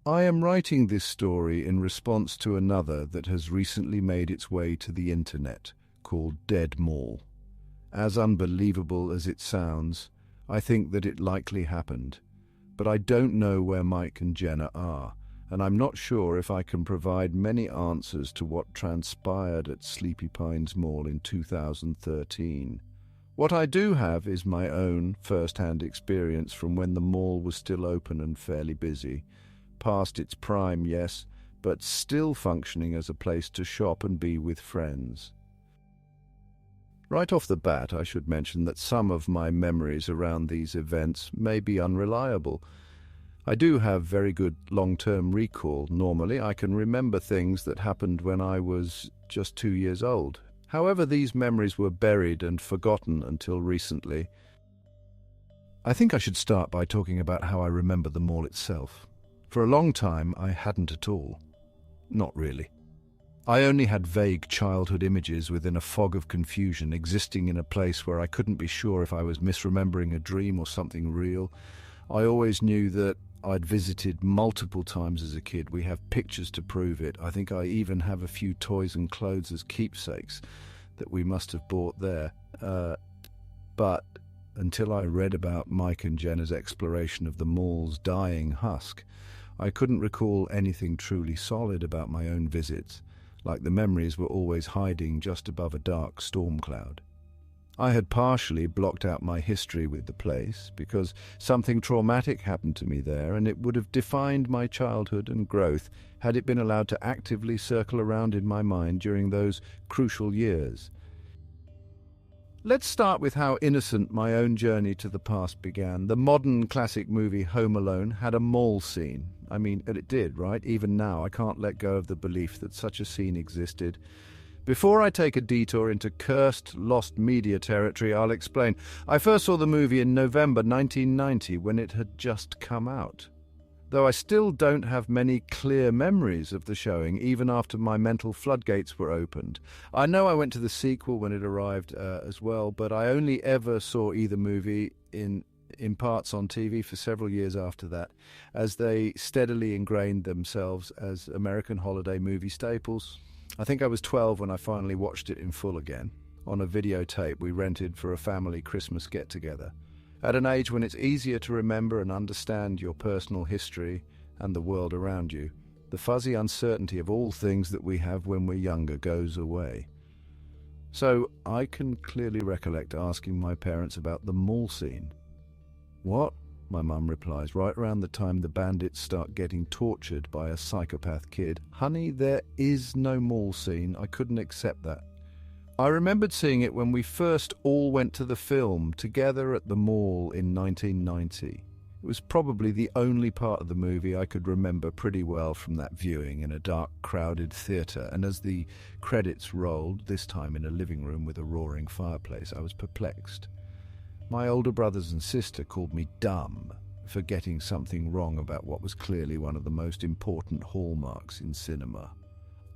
I am writing this story in response to another that has recently made its way to the internet, called Dead Mall. As unbelievable as it sounds, I think that it likely happened. But I don't know where Mike and Jenna are, and I'm not sure if I can provide many answers to what transpired at Sleepy Pines Mall in 2013. What I do have is my own first-hand experience from when the mall was still open and fairly busy. Past its prime, yes, but still functioning as a place to shop and be with friends. Right off the bat, I should mention that some of my memories around these events may be unreliable. I do have very good long-term recall. Normally, I can remember things that happened when I was just 2 years old. However, these memories were buried and forgotten until recently. I think I should start by talking about how I remember the mall itself. For a long time, I hadn't at all. Not really. I only had vague childhood images within a fog of confusion, existing in a place where I couldn't be sure if I was misremembering a dream or something real. I always knew that I'd visited multiple times as a kid. We have pictures to prove it. I think I even have a few toys and clothes as keepsakes that we must have bought there. But until I read about Mike and Jenna's exploration of the mall's dying husk, I couldn't recall anything truly solid about my own visits, like the memories were always hiding just above a dark storm cloud. I had partially blocked out my history with the place because something traumatic happened to me there, and it would have defined my childhood and growth had it been allowed to actively circle around in my mind during those crucial years. Let's start with how innocent my own journey to the past began. The modern classic movie Home Alone had a mall scene. I mean, it did, right? Even now, I can't let go of the belief that such a scene existed. Before I take a detour into cursed, lost media territory, I'll explain. I first saw the movie in November 1990 when it had just come out. Though I still don't have many clear memories of the showing, even after my mental floodgates were opened. I know I went to the sequel when it arrived as well, but I only ever saw either movie in parts on TV for several years after that, as they steadily ingrained themselves as American holiday movie staples. I think I was 12 when I finally watched it in full again, on a videotape we rented for a family Christmas get-together. At an age when it's easier to remember and understand your personal history and the world around you, the fuzzy uncertainty of all things that we have when we're younger goes away. So I can clearly recollect asking my parents about the mall scene. "What?" my mum replies, right around the time the bandits start getting tortured by a psychopath kid. "Honey, there is no mall scene. I couldn't accept that." I remembered seeing it when we first all went to the film together at the mall in 1990. It was probably the only part of the movie I could remember pretty well from that viewing in a dark, crowded theatre, and as the credits rolled, this time in a living room with a roaring fireplace, I was perplexed. My older brothers and sister called me dumb for getting something wrong about what was clearly one of the most important hallmarks in cinema.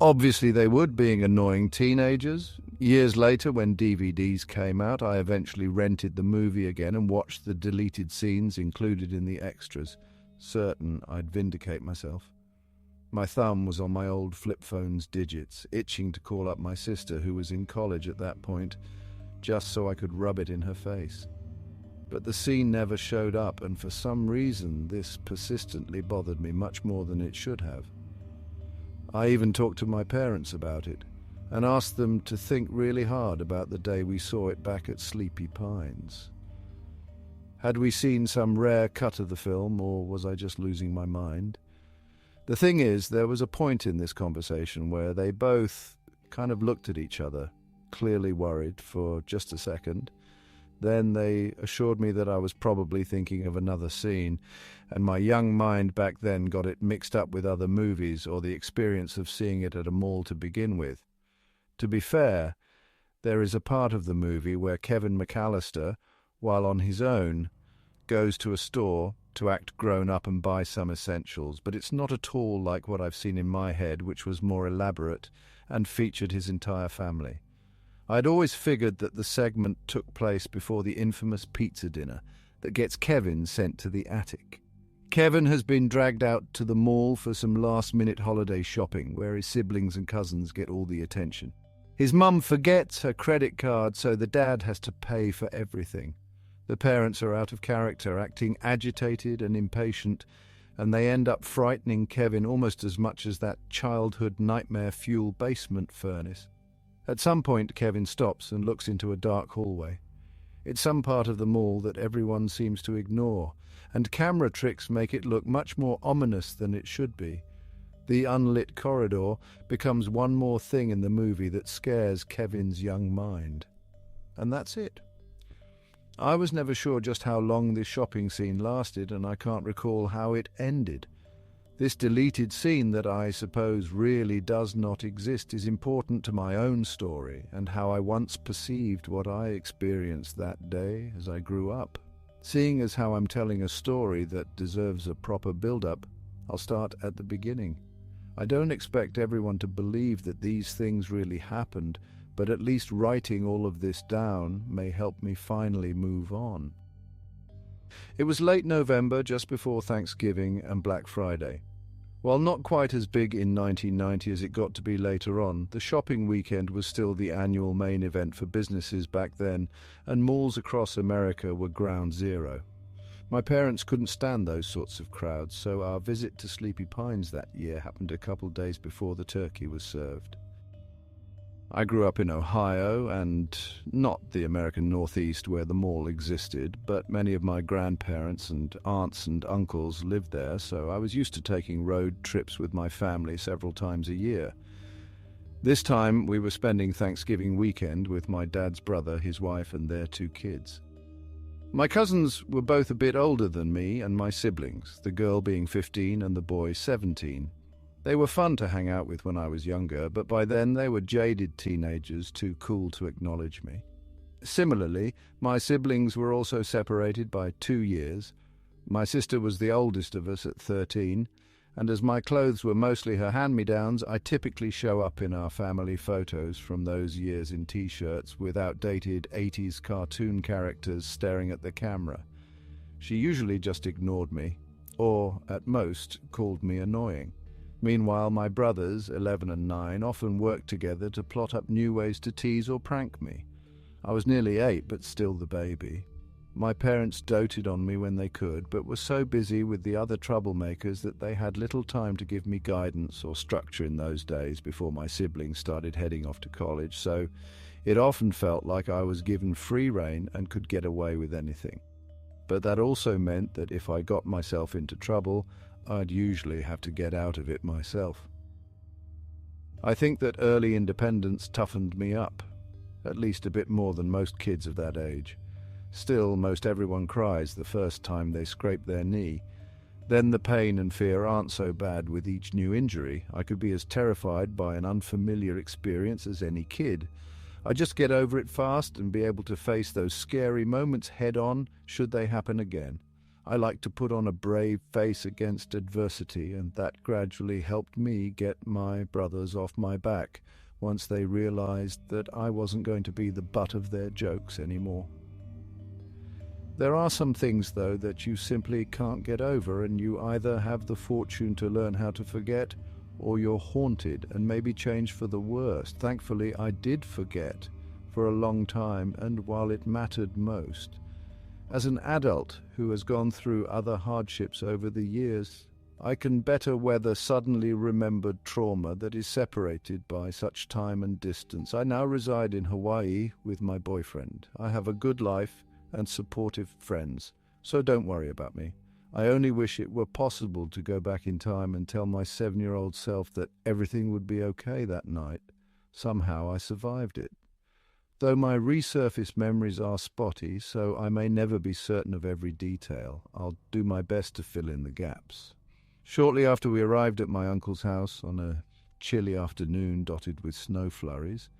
Obviously they would, being annoying teenagers. Years later, when DVDs came out, I eventually rented the movie again and watched the deleted scenes included in the extras, certain I'd vindicate myself. My thumb was on my old flip phone's digits, itching to call up my sister, who was in college at that point, just so I could rub it in her face. But the scene never showed up, and for some reason this persistently bothered me much more than it should have. I even talked to my parents about it, and asked them to think really hard about the day we saw it back at Sleepy Pines. Had we seen some rare cut of the film, or was I just losing my mind? The thing is, there was a point in this conversation where they both kind of looked at each other, clearly worried, for just a second. Then they assured me that I was probably thinking of another scene, and my young mind back then got it mixed up with other movies or the experience of seeing it at a mall to begin with. To be fair, there is a part of the movie where Kevin McAllister, while on his own, goes to a store to act grown up and buy some essentials, but it's not at all like what I've seen in my head, which was more elaborate and featured his entire family. I'd always figured that the segment took place before the infamous pizza dinner that gets Kevin sent to the attic. Kevin has been dragged out to the mall for some last-minute holiday shopping, where his siblings and cousins get all the attention. His mum forgets her credit card, so the dad has to pay for everything. The parents are out of character, acting agitated and impatient, and they end up frightening Kevin almost as much as that childhood nightmare fuel basement furnace. At some point, Kevin stops and looks into a dark hallway. It's some part of the mall that everyone seems to ignore, and camera tricks make it look much more ominous than it should be. The unlit corridor becomes one more thing in the movie that scares Kevin's young mind. And that's it. I was never sure just how long this shopping scene lasted, and I can't recall how it ended. This deleted scene that I suppose really does not exist is important to my own story and how I once perceived what I experienced that day as I grew up. Seeing as how I'm telling a story that deserves a proper build-up, I'll start at the beginning. I don't expect everyone to believe that these things really happened, but at least writing all of this down may help me finally move on. It was late November, just before Thanksgiving and Black Friday. While not quite as big in 1990 as it got to be later on, the shopping weekend was still the annual main event for businesses back then, and malls across America were ground zero. My parents couldn't stand those sorts of crowds, so our visit to Sleepy Pines that year happened a couple days before the turkey was served. I grew up in Ohio, and not the American Northeast where the mall existed, but many of my grandparents and aunts and uncles lived there, so I was used to taking road trips with my family several times a year. This time we were spending Thanksgiving weekend with my dad's brother, his wife, and their 2 kids. My cousins were both a bit older than me and my siblings, the girl being 15 and the boy 17. They were fun to hang out with when I was younger, but by then they were jaded teenagers too cool to acknowledge me. Similarly, my siblings were also separated by 2 years. My sister was the oldest of us at 13, and as my clothes were mostly her hand-me-downs, I typically show up in our family photos from those years in t-shirts with outdated 80s cartoon characters staring at the camera. She usually just ignored me, or, at most, called me annoying. Meanwhile, my brothers, 11 and 9, often worked together to plot up new ways to tease or prank me. I was nearly 8, but still the baby. My parents doted on me when they could, but were so busy with the other troublemakers that they had little time to give me guidance or structure in those days before my siblings started heading off to college, so it often felt like I was given free rein and could get away with anything. But that also meant that if I got myself into trouble, I'd usually have to get out of it myself. I think that early independence toughened me up, at least a bit more than most kids of that age. Still, most everyone cries the first time they scrape their knee. Then the pain and fear aren't so bad with each new injury. I could be as terrified by an unfamiliar experience as any kid. I just get over it fast and be able to face those scary moments head-on should they happen again. I like to put on a brave face against adversity, and that gradually helped me get my brothers off my back once they realized that I wasn't going to be the butt of their jokes anymore. There are some things, though, that you simply can't get over, and you either have the fortune to learn how to forget, or you're haunted and maybe change for the worst. Thankfully, I did forget for a long time, and while it mattered most. As an adult who has gone through other hardships over the years, I can better weather suddenly remembered trauma that is separated by such time and distance. I now reside in Hawaii with my boyfriend. I have a good life and supportive friends, so don't worry about me. I only wish it were possible to go back in time and tell my 7-year-old self that everything would be okay that night. Somehow I survived it. Though my resurfaced memories are spotty, so I may never be certain of every detail, I'll do my best to fill in the gaps. Shortly after we arrived at my uncle's house on a chilly afternoon dotted with snow flurries,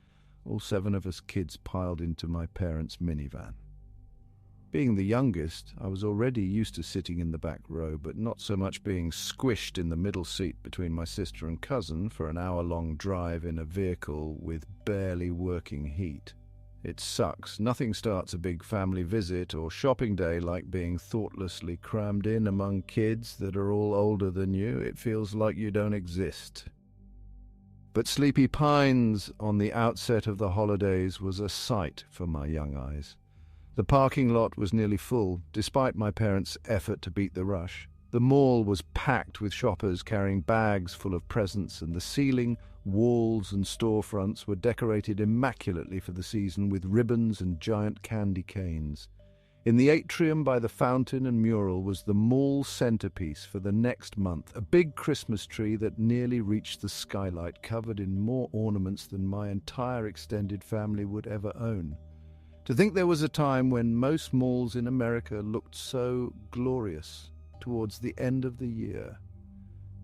all 7 of us kids piled into my parents' minivan. Being the youngest, I was already used to sitting in the back row, but not so much being squished in the middle seat between my sister and cousin for an hour-long drive in a vehicle with barely working heat. It sucks. Nothing starts a big family visit or shopping day like being thoughtlessly crammed in among kids that are all older than you. It feels like you don't exist. But Sleepy Pines on the outset of the holidays was a sight for my young eyes. The parking lot was nearly full, despite my parents' effort to beat the rush. The mall was packed with shoppers carrying bags full of presents, and the ceiling, walls and storefronts were decorated immaculately for the season with ribbons and giant candy canes. In the atrium by the fountain and mural was the mall centerpiece for the next month, a big Christmas tree that nearly reached the skylight, covered in more ornaments than my entire extended family would ever own. To think there was a time when most malls in America looked so glorious towards the end of the year.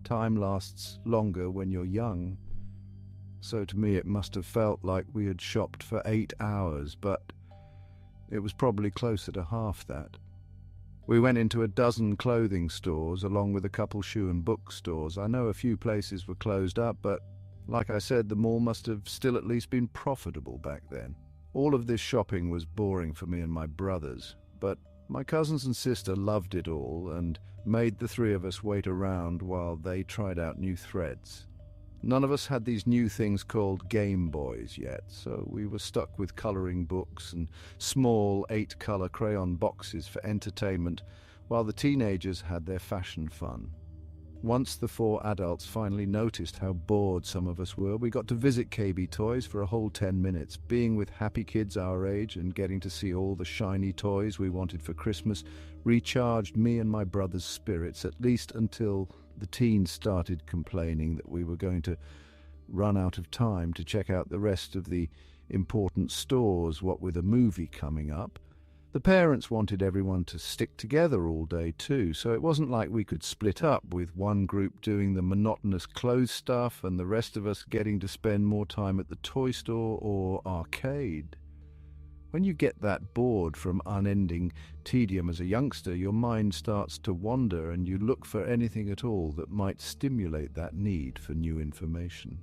Time lasts longer when you're young, so to me it must have felt like we had shopped for 8 hours, but it was probably closer to half that. We went into a dozen clothing stores along with a couple shoe and book stores. I know a few places were closed up, but like I said, the mall must have still at least been profitable back then. All of this shopping was boring for me and my brothers, but my cousins and sister loved it all and made the three of us wait around while they tried out new threads. None of us had these new things called Game Boys yet, so we were stuck with coloring books and small 8-color crayon boxes for entertainment, while the teenagers had their fashion fun. Once the 4 adults finally noticed how bored some of us were, we got to visit KB Toys for a whole 10 minutes. Being with happy kids our age and getting to see all the shiny toys we wanted for Christmas recharged me and my brother's spirits, at least until the teens started complaining that we were going to run out of time to check out the rest of the important stores, what with a movie coming up. The parents wanted everyone to stick together all day too, so it wasn't like we could split up with one group doing the monotonous clothes stuff and the rest of us getting to spend more time at the toy store or arcade. When you get that bored from unending tedium as a youngster, your mind starts to wander and you look for anything at all that might stimulate that need for new information.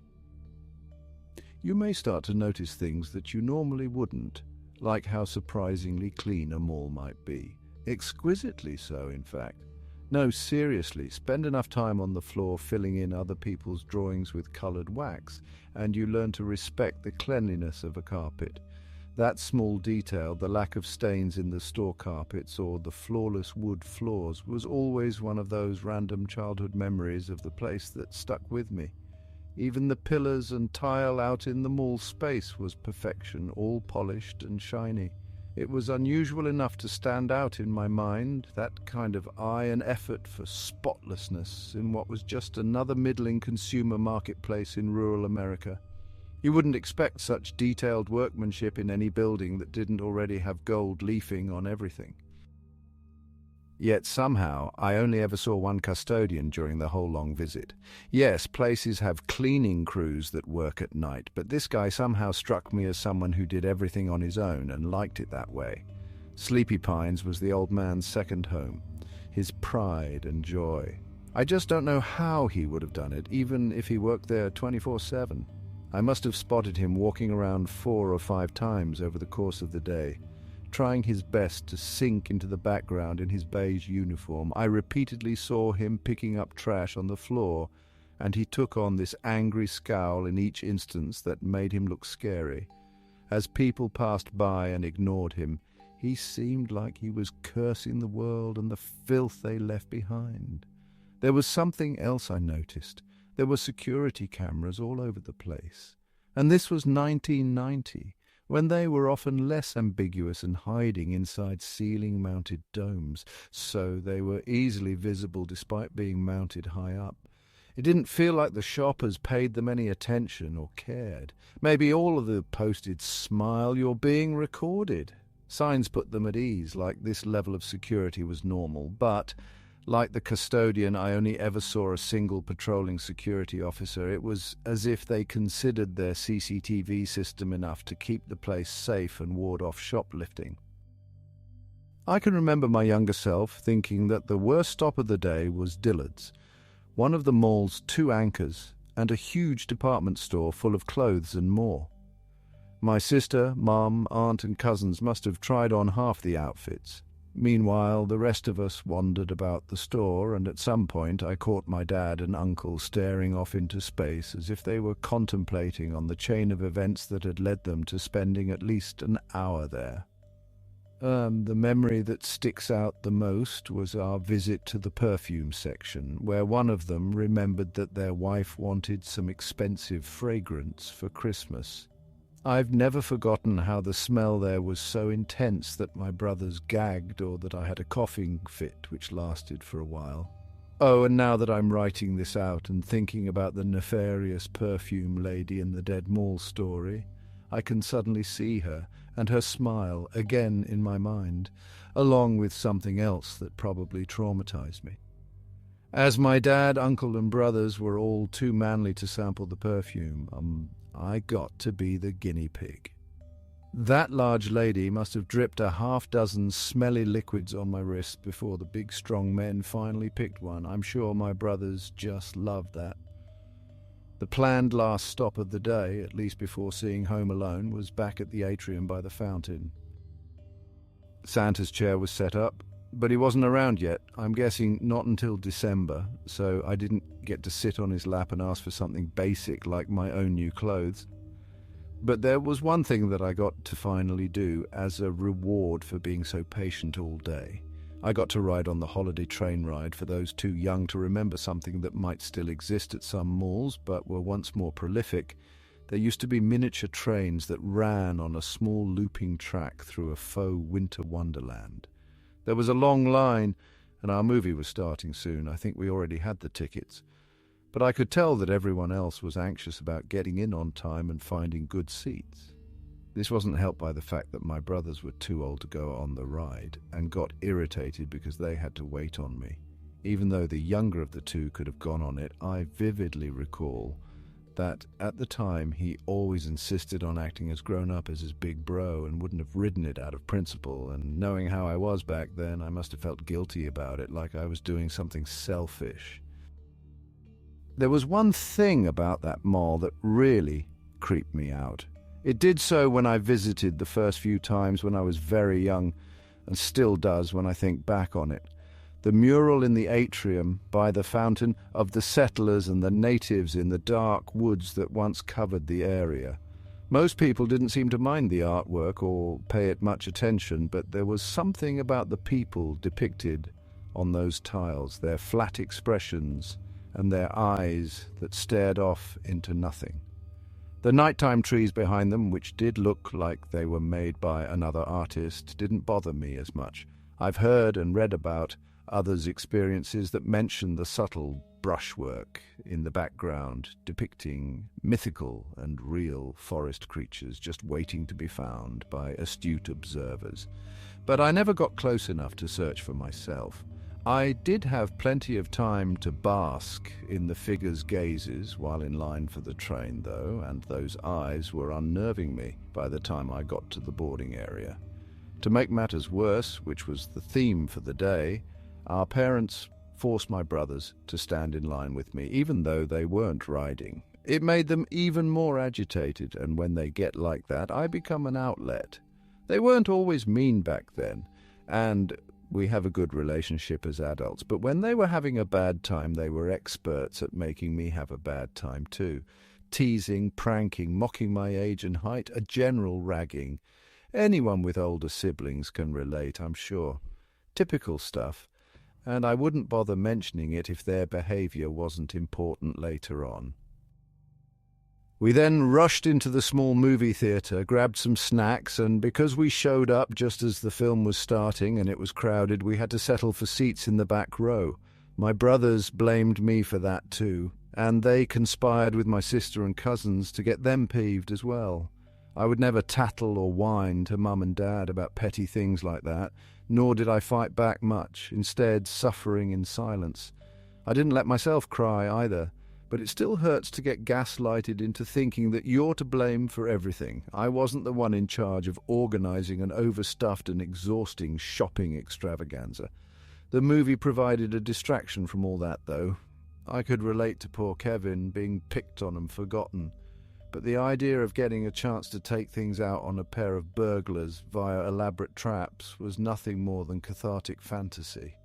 You may start to notice things that you normally wouldn't, like how surprisingly clean a mall might be. Exquisitely so, in fact. No, seriously, spend enough time on the floor filling in other people's drawings with colored wax, and you learn to respect the cleanliness of a carpet. That small detail, the lack of stains in the store carpets or the flawless wood floors, was always one of those random childhood memories of the place that stuck with me. Even the pillars and tile out in the mall space was perfection, all polished and shiny. It was unusual enough to stand out in my mind, that kind of eye and effort for spotlessness in what was just another middling consumer marketplace in rural America. You wouldn't expect such detailed workmanship in any building that didn't already have gold leafing on everything. Yet somehow, I only ever saw one custodian during the whole long visit. Yes, places have cleaning crews that work at night, but this guy somehow struck me as someone who did everything on his own and liked it that way. Sleepy Pines was the old man's second home, his pride and joy. I just don't know how he would have done it, even if he worked there 24/7. I must have spotted him walking around 4 or 5 times over the course of the day, trying his best to sink into the background in his beige uniform. I repeatedly saw him picking up trash on the floor, and he took on this angry scowl in each instance that made him look scary. As people passed by and ignored him, he seemed like he was cursing the world and the filth they left behind. There was something else I noticed. There were security cameras all over the place. And this was 1990. When they were often less ambiguous and hiding inside ceiling-mounted domes, so they were easily visible despite being mounted high up. It didn't feel like the shoppers paid them any attention or cared. Maybe all of the posted "Smile, you're being recorded." Signs put them at ease, like this level of security was normal, but like the custodian, I only ever saw a single patrolling security officer. It was as if they considered their CCTV system enough to keep the place safe and ward off shoplifting. I can remember my younger self thinking that the worst stop of the day was Dillard's, one of the mall's 2 anchors, and a huge department store full of clothes and more. My sister, mum, aunt and cousins must have tried on half the outfits. Meanwhile, the rest of us wandered about the store, and at some point I caught my dad and uncle staring off into space as if they were contemplating on the chain of events that had led them to spending at least an hour there. The memory that sticks out the most was our visit to the perfume section, where one of them remembered that their wife wanted some expensive fragrance for Christmas. I've never forgotten how the smell there was so intense that my brothers gagged, or that I had a coughing fit which lasted for a while. Oh, and now that I'm writing this out and thinking about the nefarious perfume lady in the Dead Mall story, I can suddenly see her and her smile again in my mind, along with something else that probably traumatized me. As my dad, uncle and brothers were all too manly to sample the perfume, I got to be the guinea pig. That large lady must have dripped a half-dozen smelly liquids on my wrist before the big strong men finally picked one. I'm sure my brothers just loved that. The planned last stop of the day, at least before seeing Home Alone, was back at the atrium by the fountain. Santa's chair was set up, but he wasn't around yet. I'm guessing not until December, so I didn't get to sit on his lap and ask for something basic like my own new clothes. But there was one thing that I got to finally do as a reward for being so patient all day. I got to ride on the holiday train ride for those too young to remember something that might still exist at some malls but were once more prolific. There used to be miniature trains that ran on a small looping track through a faux winter wonderland. There was a long line, and our movie was starting soon. I think we already had the tickets. But I could tell that everyone else was anxious about getting in on time and finding good seats. This wasn't helped by the fact that my brothers were too old to go on the ride and got irritated because they had to wait on me. Even though the younger of the two could have gone on it, I vividly recall that at the time he always insisted on acting as grown-up as his big bro and wouldn't have ridden it out of principle, and knowing how I was back then, I must have felt guilty about it, like I was doing something selfish. There was one thing about that mall that really creeped me out. It did so when I visited the first few times when I was very young, and still does when I think back on it. The mural in the atrium by the fountain of the settlers and the natives in the dark woods that once covered the area. Most people didn't seem to mind the artwork or pay it much attention, but there was something about the people depicted on those tiles, their flat expressions and their eyes that stared off into nothing. The nighttime trees behind them, which did look like they were made by another artist, didn't bother me as much. I've heard and read about others' experiences that mention the subtle brushwork in the background depicting mythical and real forest creatures just waiting to be found by astute observers. But I never got close enough to search for myself. I did have plenty of time to bask in the figures' gazes while in line for the train, though, and those eyes were unnerving me by the time I got to the boarding area. To make matters worse, which was the theme for the day, our parents forced my brothers to stand in line with me, even though they weren't riding. It made them even more agitated, and when they get like that, I become an outlet. They weren't always mean back then, and we have a good relationship as adults, but when they were having a bad time, they were experts at making me have a bad time too. Teasing, pranking, mocking my age and height, a general ragging. Anyone with older siblings can relate, I'm sure. Typical stuff, and I wouldn't bother mentioning it if their behaviour wasn't important later on. We then rushed into the small movie theatre, grabbed some snacks, and because we showed up just as the film was starting and it was crowded, we had to settle for seats in the back row. My brothers blamed me for that too, and they conspired with my sister and cousins to get them peeved as well. I would never tattle or whine to Mum and Dad about petty things like that, nor did I fight back much, instead suffering in silence. I didn't let myself cry either. But it still hurts to get gaslighted into thinking that you're to blame for everything. I wasn't the one in charge of organising an overstuffed and exhausting shopping extravaganza. The movie provided a distraction from all that, though. I could relate to poor Kevin being picked on and forgotten. but the idea of getting a chance to take things out on a pair of burglars via elaborate traps was nothing more than cathartic fantasy.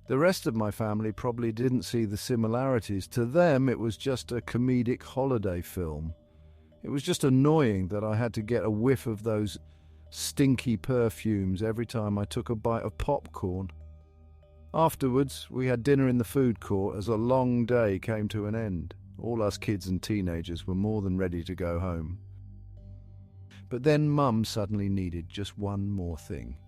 The rest of my family probably didn't see the similarities. To them, it was just a comedic holiday film. It was just annoying that I had to get a whiff of those stinky perfumes every time I took a bite of popcorn. Afterwards, we had dinner in the food court as a long day came to an end. All us kids and teenagers were more than ready to go home. But then Mum suddenly needed just one more thing.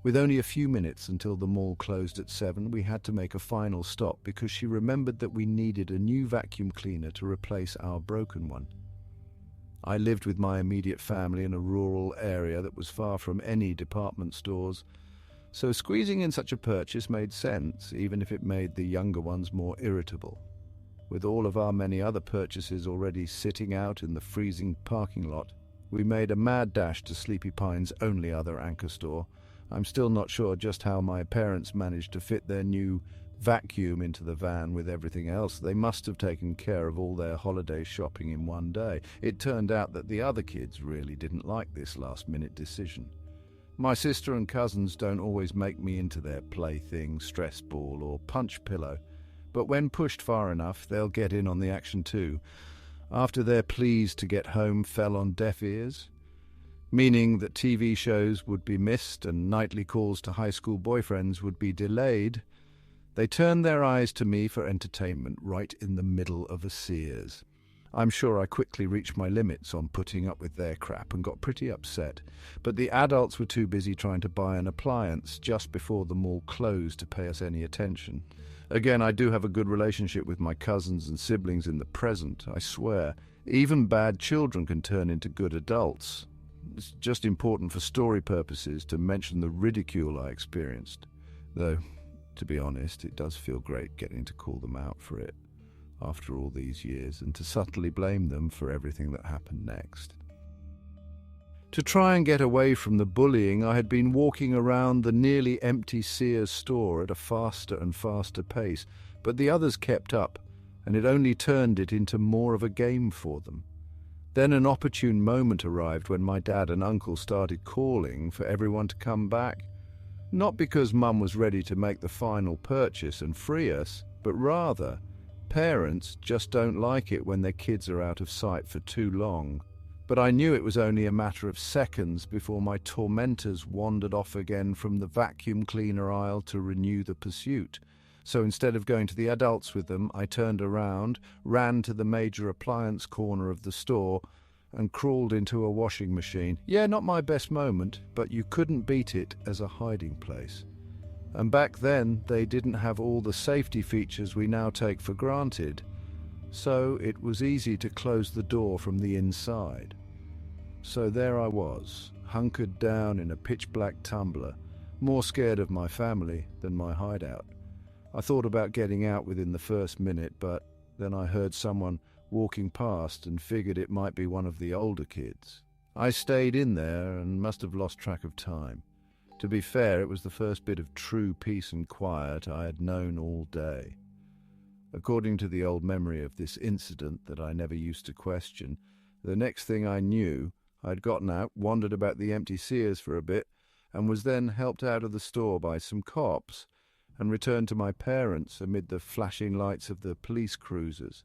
With only a few minutes until the mall closed at 7, we had to make a final stop because she remembered that we needed a new vacuum cleaner to replace our broken one. I lived with my immediate family in a rural area that was far from any department stores, so squeezing in such a purchase made sense, even if it made the younger ones more irritable. With all of our many other purchases already sitting out in the freezing parking lot, we made a mad dash to Sleepy Pine's only other anchor store. I'm still not sure just how my parents managed to fit their new vacuum into the van with everything else. They must have taken care of all their holiday shopping in one day. It turned out that the other kids really didn't like this last-minute decision. My sister and cousins don't always make me into their plaything, stress ball or punch pillow, but when pushed far enough, they'll get in on the action too. After their pleas to get home fell on deaf ears, meaning that TV shows would be missed and nightly calls to high school boyfriends would be delayed, they turned their eyes to me for entertainment right in the middle of a Sears. I'm sure I quickly reached my limits on putting up with their crap and got pretty upset, but the adults were too busy trying to buy an appliance just before the mall closed to pay us any attention. Again, I do have a good relationship with my cousins and siblings in the present, I swear. Even bad children can turn into good adults. It's just important for story purposes to mention the ridicule I experienced. Though, to be honest, it does feel great getting to call them out for it after all these years and to subtly blame them for everything that happened next. To try and get away from the bullying, I had been walking around the nearly empty Sears store at a faster and faster pace, but the others kept up, and it only turned it into more of a game for them. Then an opportune moment arrived when my dad and uncle started calling for everyone to come back. Not because Mum was ready to make the final purchase and free us, but rather, parents just don't like it when their kids are out of sight for too long. But I knew it was only a matter of seconds before my tormentors wandered off again from the vacuum cleaner aisle to renew the pursuit. So instead of going to the adults with them, I turned around, ran to the major appliance corner of the store, and crawled into a washing machine. Yeah, not my best moment, but you couldn't beat it as a hiding place. And back then, they didn't have all the safety features we now take for granted, so it was easy to close the door from the inside. So there I was, hunkered down in a pitch-black tumbler, more scared of my family than my hideout. I thought about getting out within the first minute, but then I heard someone walking past and figured it might be one of the older kids. I stayed in there and must have lost track of time. To be fair, it was the first bit of true peace and quiet I had known all day. According to the old memory of this incident that I never used to question, the next thing I knew, I'd gotten out, wandered about the empty Sears for a bit, and was then helped out of the store by some cops, and returned to my parents amid the flashing lights of the police cruisers.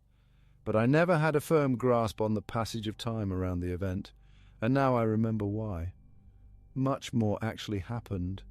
But I never had a firm grasp on the passage of time around the event, and now I remember why. Much more actually happened.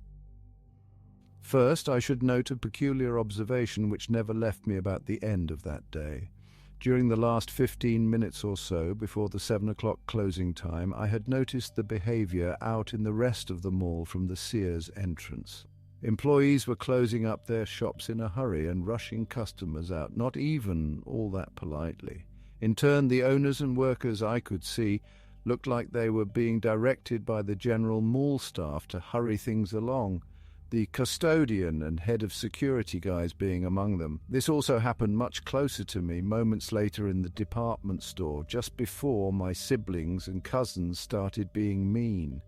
First, I should note a peculiar observation which never left me about the end of that day. During the last 15 minutes or so before the 7 o'clock closing time, I had noticed the behavior out in the rest of the mall from the Sears entrance. Employees were closing up their shops in a hurry and rushing customers out, not even all that politely. In turn, the owners and workers I could see looked like they were being directed by the general mall staff to hurry things along, the custodian and head of security guys being among them. This also happened much closer to me moments later in the department store, just before my siblings and cousins started being mean.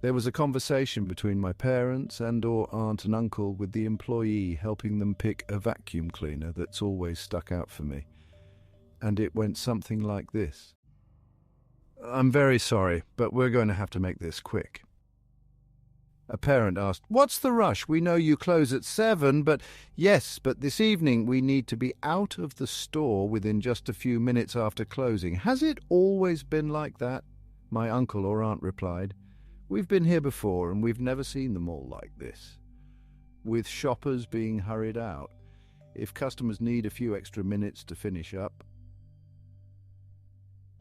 There was a conversation between my parents and/or aunt and uncle with the employee helping them pick a vacuum cleaner that's always stuck out for me. And it went something like this. I'm very sorry, but we're going to have to make this quick. A parent asked, "What's the rush? We know you close at 7, but..." "Yes, but this evening we need to be out of the store within just a few minutes after closing." "Has it always been like that?" my uncle or aunt replied. "We've been here before and we've never seen the mall like this, with shoppers being hurried out. If customers need a few extra minutes to finish up..."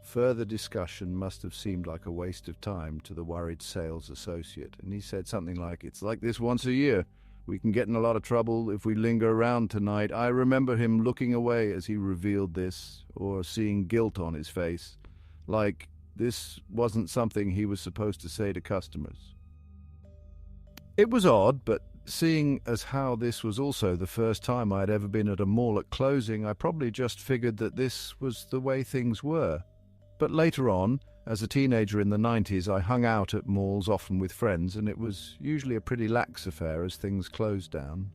Further discussion must have seemed like a waste of time to the worried sales associate, and he said something like, "It's like this once a year. We can get in a lot of trouble if we linger around tonight." I remember him looking away as he revealed this, or seeing guilt on his face, like this wasn't something he was supposed to say to customers. It was odd, but seeing as how this was also the first time I had ever been at a mall at closing, I probably just figured that this was the way things were. But later on, as a teenager in the 90s, I hung out at malls often with friends, and it was usually a pretty lax affair as things closed down.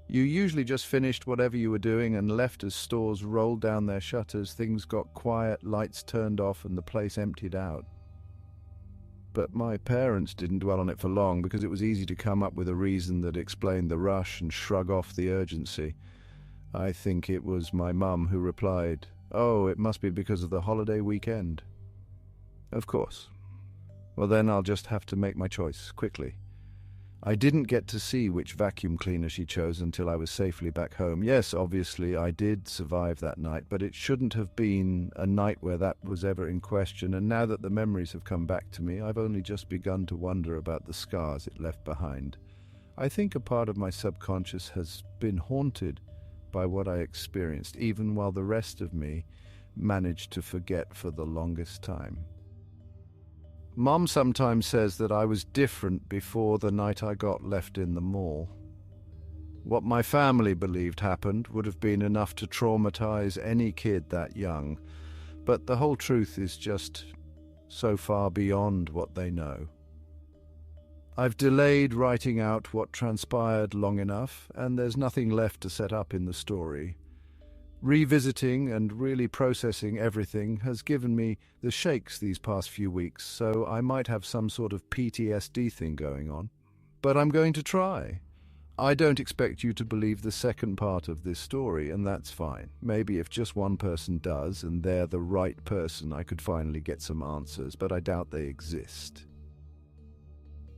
You usually just finished whatever you were doing and left as stores rolled down their shutters, things got quiet, lights turned off, and the place emptied out. But my parents didn't dwell on it for long because it was easy to come up with a reason that explained the rush and shrug off the urgency. I think it was my mum who replied, "Oh, it must be because of the holiday weekend." Of course. Well, then I'll just have to make my choice, quickly. I didn't get to see which vacuum cleaner she chose until I was safely back home. Yes, obviously, I did survive that night, but it shouldn't have been a night where that was ever in question, and now that the memories have come back to me, I've only just begun to wonder about the scars it left behind. I think a part of my subconscious has been haunted by what I experienced, even while the rest of me managed to forget for the longest time. Mom sometimes says that I was different before the night I got left in the mall. What my family believed happened would have been enough to traumatize any kid that young, but the whole truth is just so far beyond what they know. I've delayed writing out what transpired long enough, and there's nothing left to set up in the story. Revisiting and really processing everything has given me the shakes these past few weeks, so I might have some sort of PTSD thing going on. But I'm going to try. I don't expect you to believe the second part of this story, and that's fine. Maybe if just one person does, and they're the right person, I could finally get some answers, but I doubt they exist.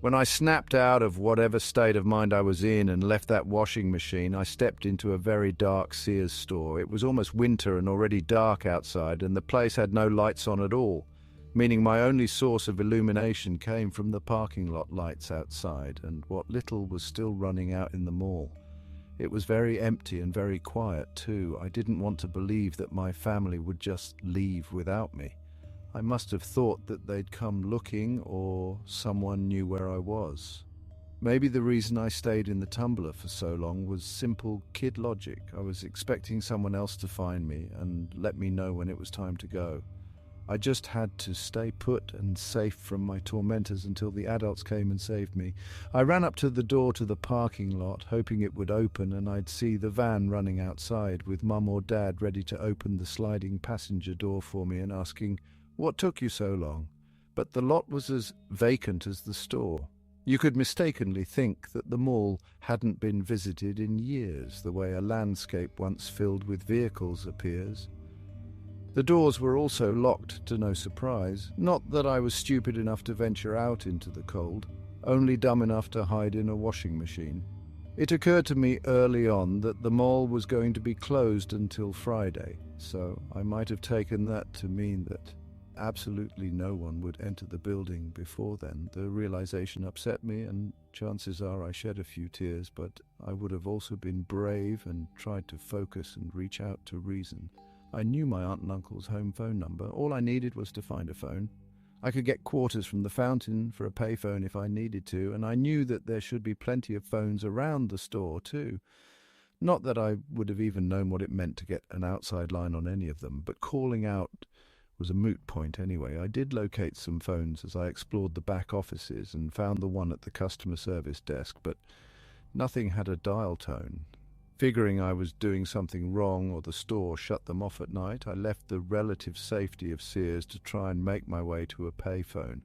When I snapped out of whatever state of mind I was in and left that washing machine, I stepped into a very dark Sears store. It was almost winter and already dark outside, and the place had no lights on at all, meaning my only source of illumination came from the parking lot lights outside and what little was still running out in the mall. It was very empty and very quiet, too. I didn't want to believe that my family would just leave without me. I must have thought that they'd come looking, or someone knew where I was. Maybe the reason I stayed in the tumbler for so long was simple kid logic. I was expecting someone else to find me and let me know when it was time to go. I just had to stay put and safe from my tormentors until the adults came and saved me. I ran up to the door to the parking lot, hoping it would open and I'd see the van running outside with Mum or Dad ready to open the sliding passenger door for me and asking, "What took you so long?" But the lot was as vacant as the store. You could mistakenly think that the mall hadn't been visited in years, the way a landscape once filled with vehicles appears. The doors were also locked to no surprise. Not that I was stupid enough to venture out into the cold, only dumb enough to hide in a washing machine. It occurred to me early on that the mall was going to be closed until Friday, so I might have taken that to mean that absolutely no one would enter the building before then. The realization upset me, and chances are I shed a few tears, but I would have also been brave and tried to focus and reach out to reason. I knew my aunt and uncle's home phone number. All I needed was to find a phone. I could get quarters from the fountain for a payphone if I needed to, and I knew that there should be plenty of phones around the store too. Not that I would have even known what it meant to get an outside line on any of them, but calling out was a moot point anyway. I did locate some phones as I explored the back offices and found the one at the customer service desk, but nothing had a dial tone. Figuring I was doing something wrong or the store shut them off at night, I left the relative safety of Sears to try and make my way to a payphone.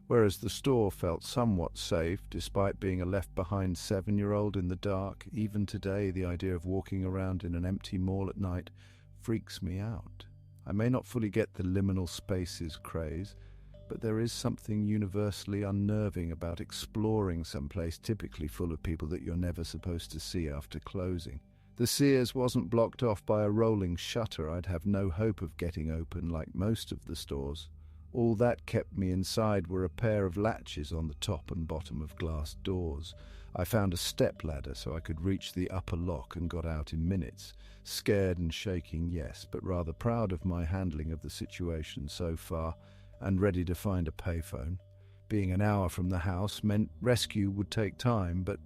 Whereas the store felt somewhat safe, despite being a left-behind 7-year-old in the dark. Even today, the idea of walking around in an empty mall at night freaks me out. I may not fully get the liminal spaces craze, but there is something universally unnerving about exploring someplace typically full of people that you're never supposed to see after closing. The Sears wasn't blocked off by a rolling shutter. I'd have no hope of getting open like most of the stores. All that kept me inside were a pair of latches on the top and bottom of glass doors. I found a stepladder so I could reach the upper lock and got out in minutes. Scared and shaking, yes, but rather proud of my handling of the situation so far and ready to find a payphone. Being an hour from the house meant rescue would take time, but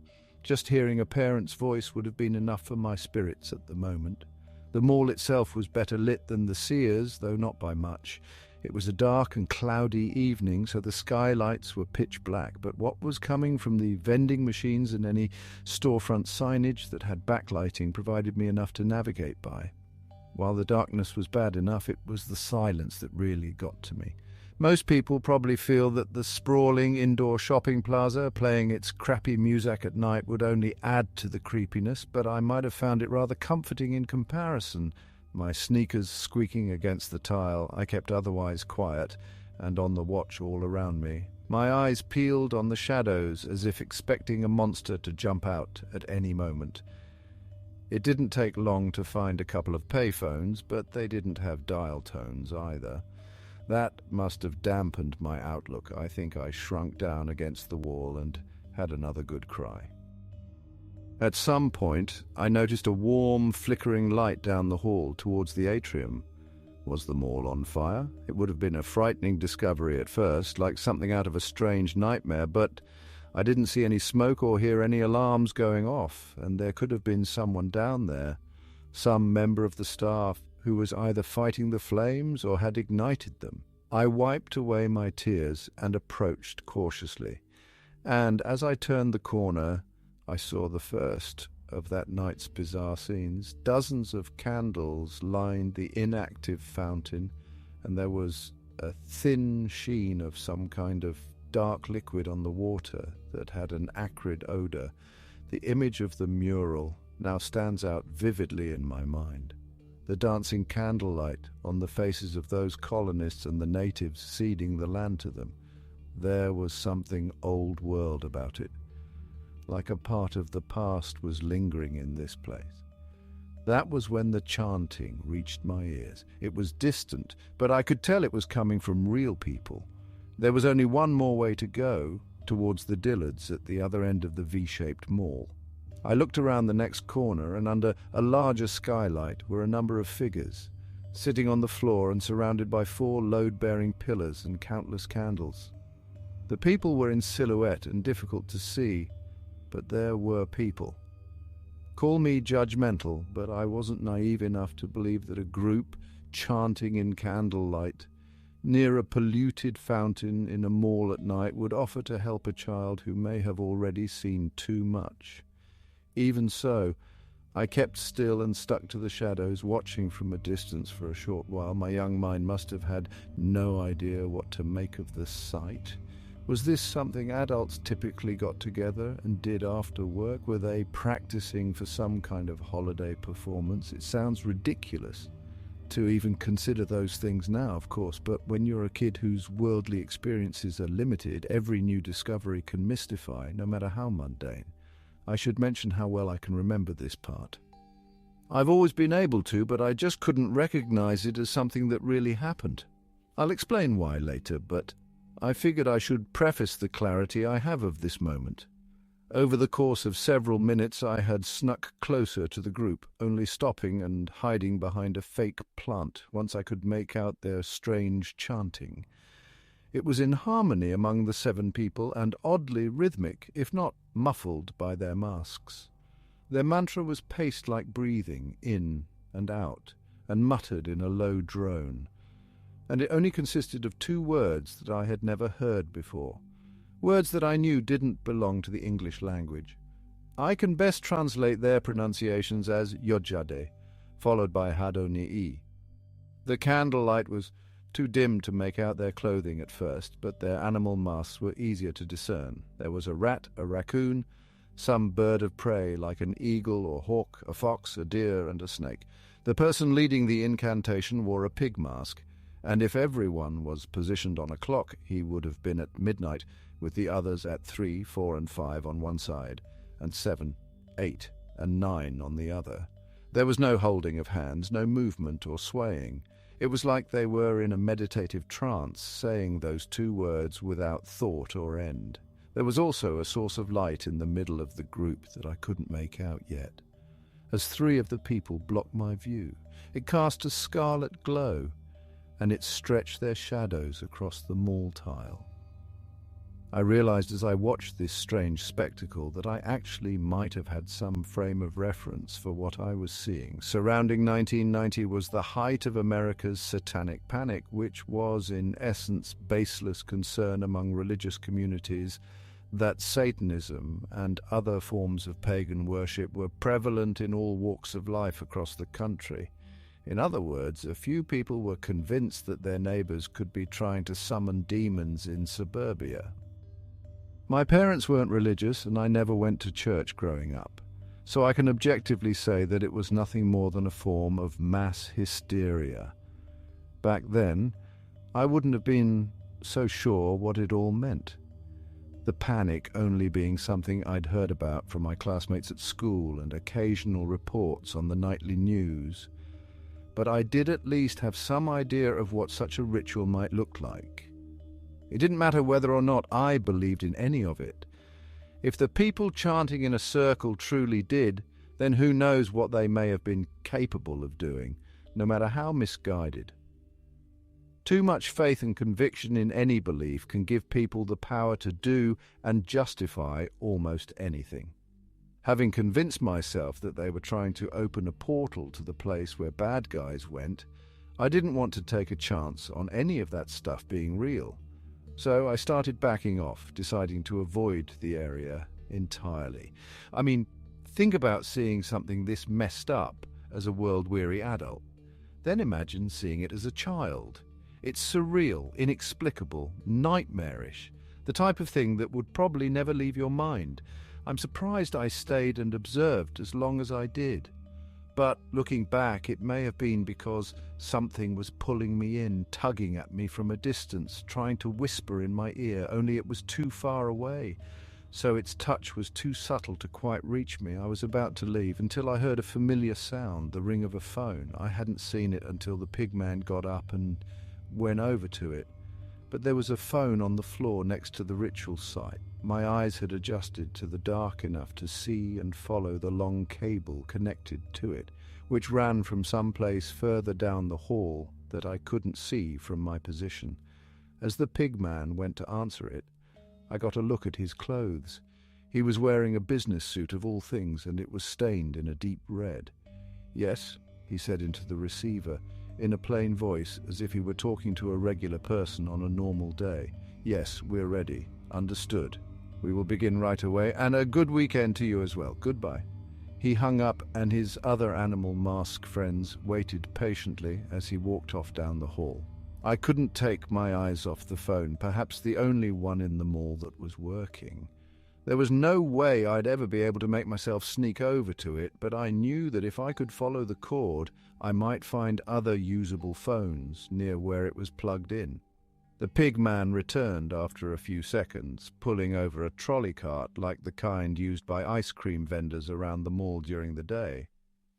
just hearing a parent's voice would have been enough for my spirits at the moment. The mall itself was better lit than the Sears, though not by much. It was a dark and cloudy evening, so the skylights were pitch black, but what was coming from the vending machines and any storefront signage that had backlighting provided me enough to navigate by. While the darkness was bad enough, it was the silence that really got to me. Most people probably feel that the sprawling indoor shopping plaza playing its crappy music at night would only add to the creepiness, but I might have found it rather comforting in comparison. My sneakers squeaking against the tile, I kept otherwise quiet and on the watch all around me. My eyes peeled on the shadows as if expecting a monster to jump out at any moment. It didn't take long to find a couple of payphones, but they didn't have dial tones either. That must have dampened my outlook. I think I shrunk down against the wall and had another good cry. At some point, I noticed a warm, flickering light down the hall towards the atrium. Was the mall on fire? It would have been a frightening discovery at first, like something out of a strange nightmare, but I didn't see any smoke or hear any alarms going off, and there could have been someone down there, some member of the staff who was either fighting the flames or had ignited them. I wiped away my tears and approached cautiously, and as I turned the corner, I saw the first of that night's bizarre scenes. Dozens of candles lined the inactive fountain, and there was a thin sheen of some kind of dark liquid on the water that had an acrid odor. The image of the mural now stands out vividly in my mind. The dancing candlelight on the faces of those colonists and the natives ceding the land to them. There was something old world about it, like a part of the past was lingering in this place. That was when the chanting reached my ears. It was distant, but I could tell it was coming from real people. There was only one more way to go, towards the Dillards at the other end of the V-shaped mall. I looked around the next corner, and under a larger skylight were a number of figures, sitting on the floor and surrounded by 4 load-bearing pillars and countless candles. The people were in silhouette and difficult to see, but there were people. Call me judgmental, but I wasn't naive enough to believe that a group chanting in candlelight near a polluted fountain in a mall at night would offer to help a child who may have already seen too much. Even so, I kept still and stuck to the shadows, watching from a distance for a short while. My young mind must have had no idea what to make of the sight. Was this something adults typically got together and did after work? Were they practicing for some kind of holiday performance? It sounds ridiculous to even consider those things now, of course, but when you're a kid whose worldly experiences are limited, every new discovery can mystify, no matter how mundane. I should mention how well I can remember this part. I've always been able to, but I just couldn't recognize it as something that really happened. I'll explain why later, but I figured I should preface the clarity I have of this moment. Over the course of several minutes I had snuck closer to the group, only stopping and hiding behind a fake plant once I could make out their strange chanting. It was in harmony among the 7 people and oddly rhythmic, if not muffled by their masks. Their mantra was paced like breathing, in and out, and muttered in a low drone. And it only consisted of 2 words that I had never heard before. Words that I knew didn't belong to the English language. I can best translate their pronunciations as Yojade, followed by Hadoni'i. The candlelight was too dim to make out their clothing at first, but their animal masks were easier to discern. There was a rat, a raccoon, some bird of prey like an eagle or hawk, a fox, a deer, and a snake. The person leading the incantation wore a pig mask, and if everyone was positioned on a clock, he would have been at midnight, with the others at 3, 4, and 5 on one side, and 7, 8, and 9 on the other. There was no holding of hands, no movement or swaying. It was like they were in a meditative trance, saying those two words without thought or end. There was also a source of light in the middle of the group that I couldn't make out yet. As 3 of the people blocked my view, it cast a scarlet glow, and it stretched their shadows across the mall tile. I realized as I watched this strange spectacle that I actually might have had some frame of reference for what I was seeing. Surrounding 1990 was the height of America's satanic panic, which was in essence baseless concern among religious communities that Satanism and other forms of pagan worship were prevalent in all walks of life across the country. In other words, a few people were convinced that their neighbors could be trying to summon demons in suburbia. My parents weren't religious, and I never went to church growing up, so I can objectively say that it was nothing more than a form of mass hysteria. Back then, I wouldn't have been so sure what it all meant. The panic only being something I'd heard about from my classmates at school and occasional reports on the nightly news. But I did at least have some idea of what such a ritual might look like. It didn't matter whether or not I believed in any of it. If the people chanting in a circle truly did, then who knows what they may have been capable of doing, no matter how misguided. Too much faith and conviction in any belief can give people the power to do and justify almost anything. Having convinced myself that they were trying to open a portal to the place where bad guys went, I didn't want to take a chance on any of that stuff being real. So I started backing off, deciding to avoid the area entirely. I mean, think about seeing something this messed up as a world-weary adult. Then imagine seeing it as a child. It's surreal, inexplicable, nightmarish, the type of thing that would probably never leave your mind. I'm surprised I stayed and observed as long as I did. But looking back, it may have been because something was pulling me in, tugging at me from a distance, trying to whisper in my ear, only it was too far away. So its touch was too subtle to quite reach me. I was about to leave until I heard a familiar sound, the ring of a phone. I hadn't seen it until the pigman got up and went over to it. But there was a phone on the floor next to the ritual site. My eyes had adjusted to the dark enough to see and follow the long cable connected to it, which ran from some place further down the hall that I couldn't see from my position. As the pigman went to answer it, I got a look at his clothes. He was wearing a business suit of all things, and it was stained in a deep red. "Yes," he said into the receiver, in a plain voice, as if he were talking to a regular person on a normal day. "Yes, we're ready. Understood. We will begin right away, and a good weekend to you as well. Goodbye." He hung up, and his other animal mask friends waited patiently as he walked off down the hall. I couldn't take my eyes off the phone, perhaps the only one in the mall that was working. There was no way I'd ever be able to make myself sneak over to it, but I knew that if I could follow the cord, I might find other usable phones near where it was plugged in. The pigman returned after a few seconds, pulling over a trolley cart like the kind used by ice cream vendors around the mall during the day.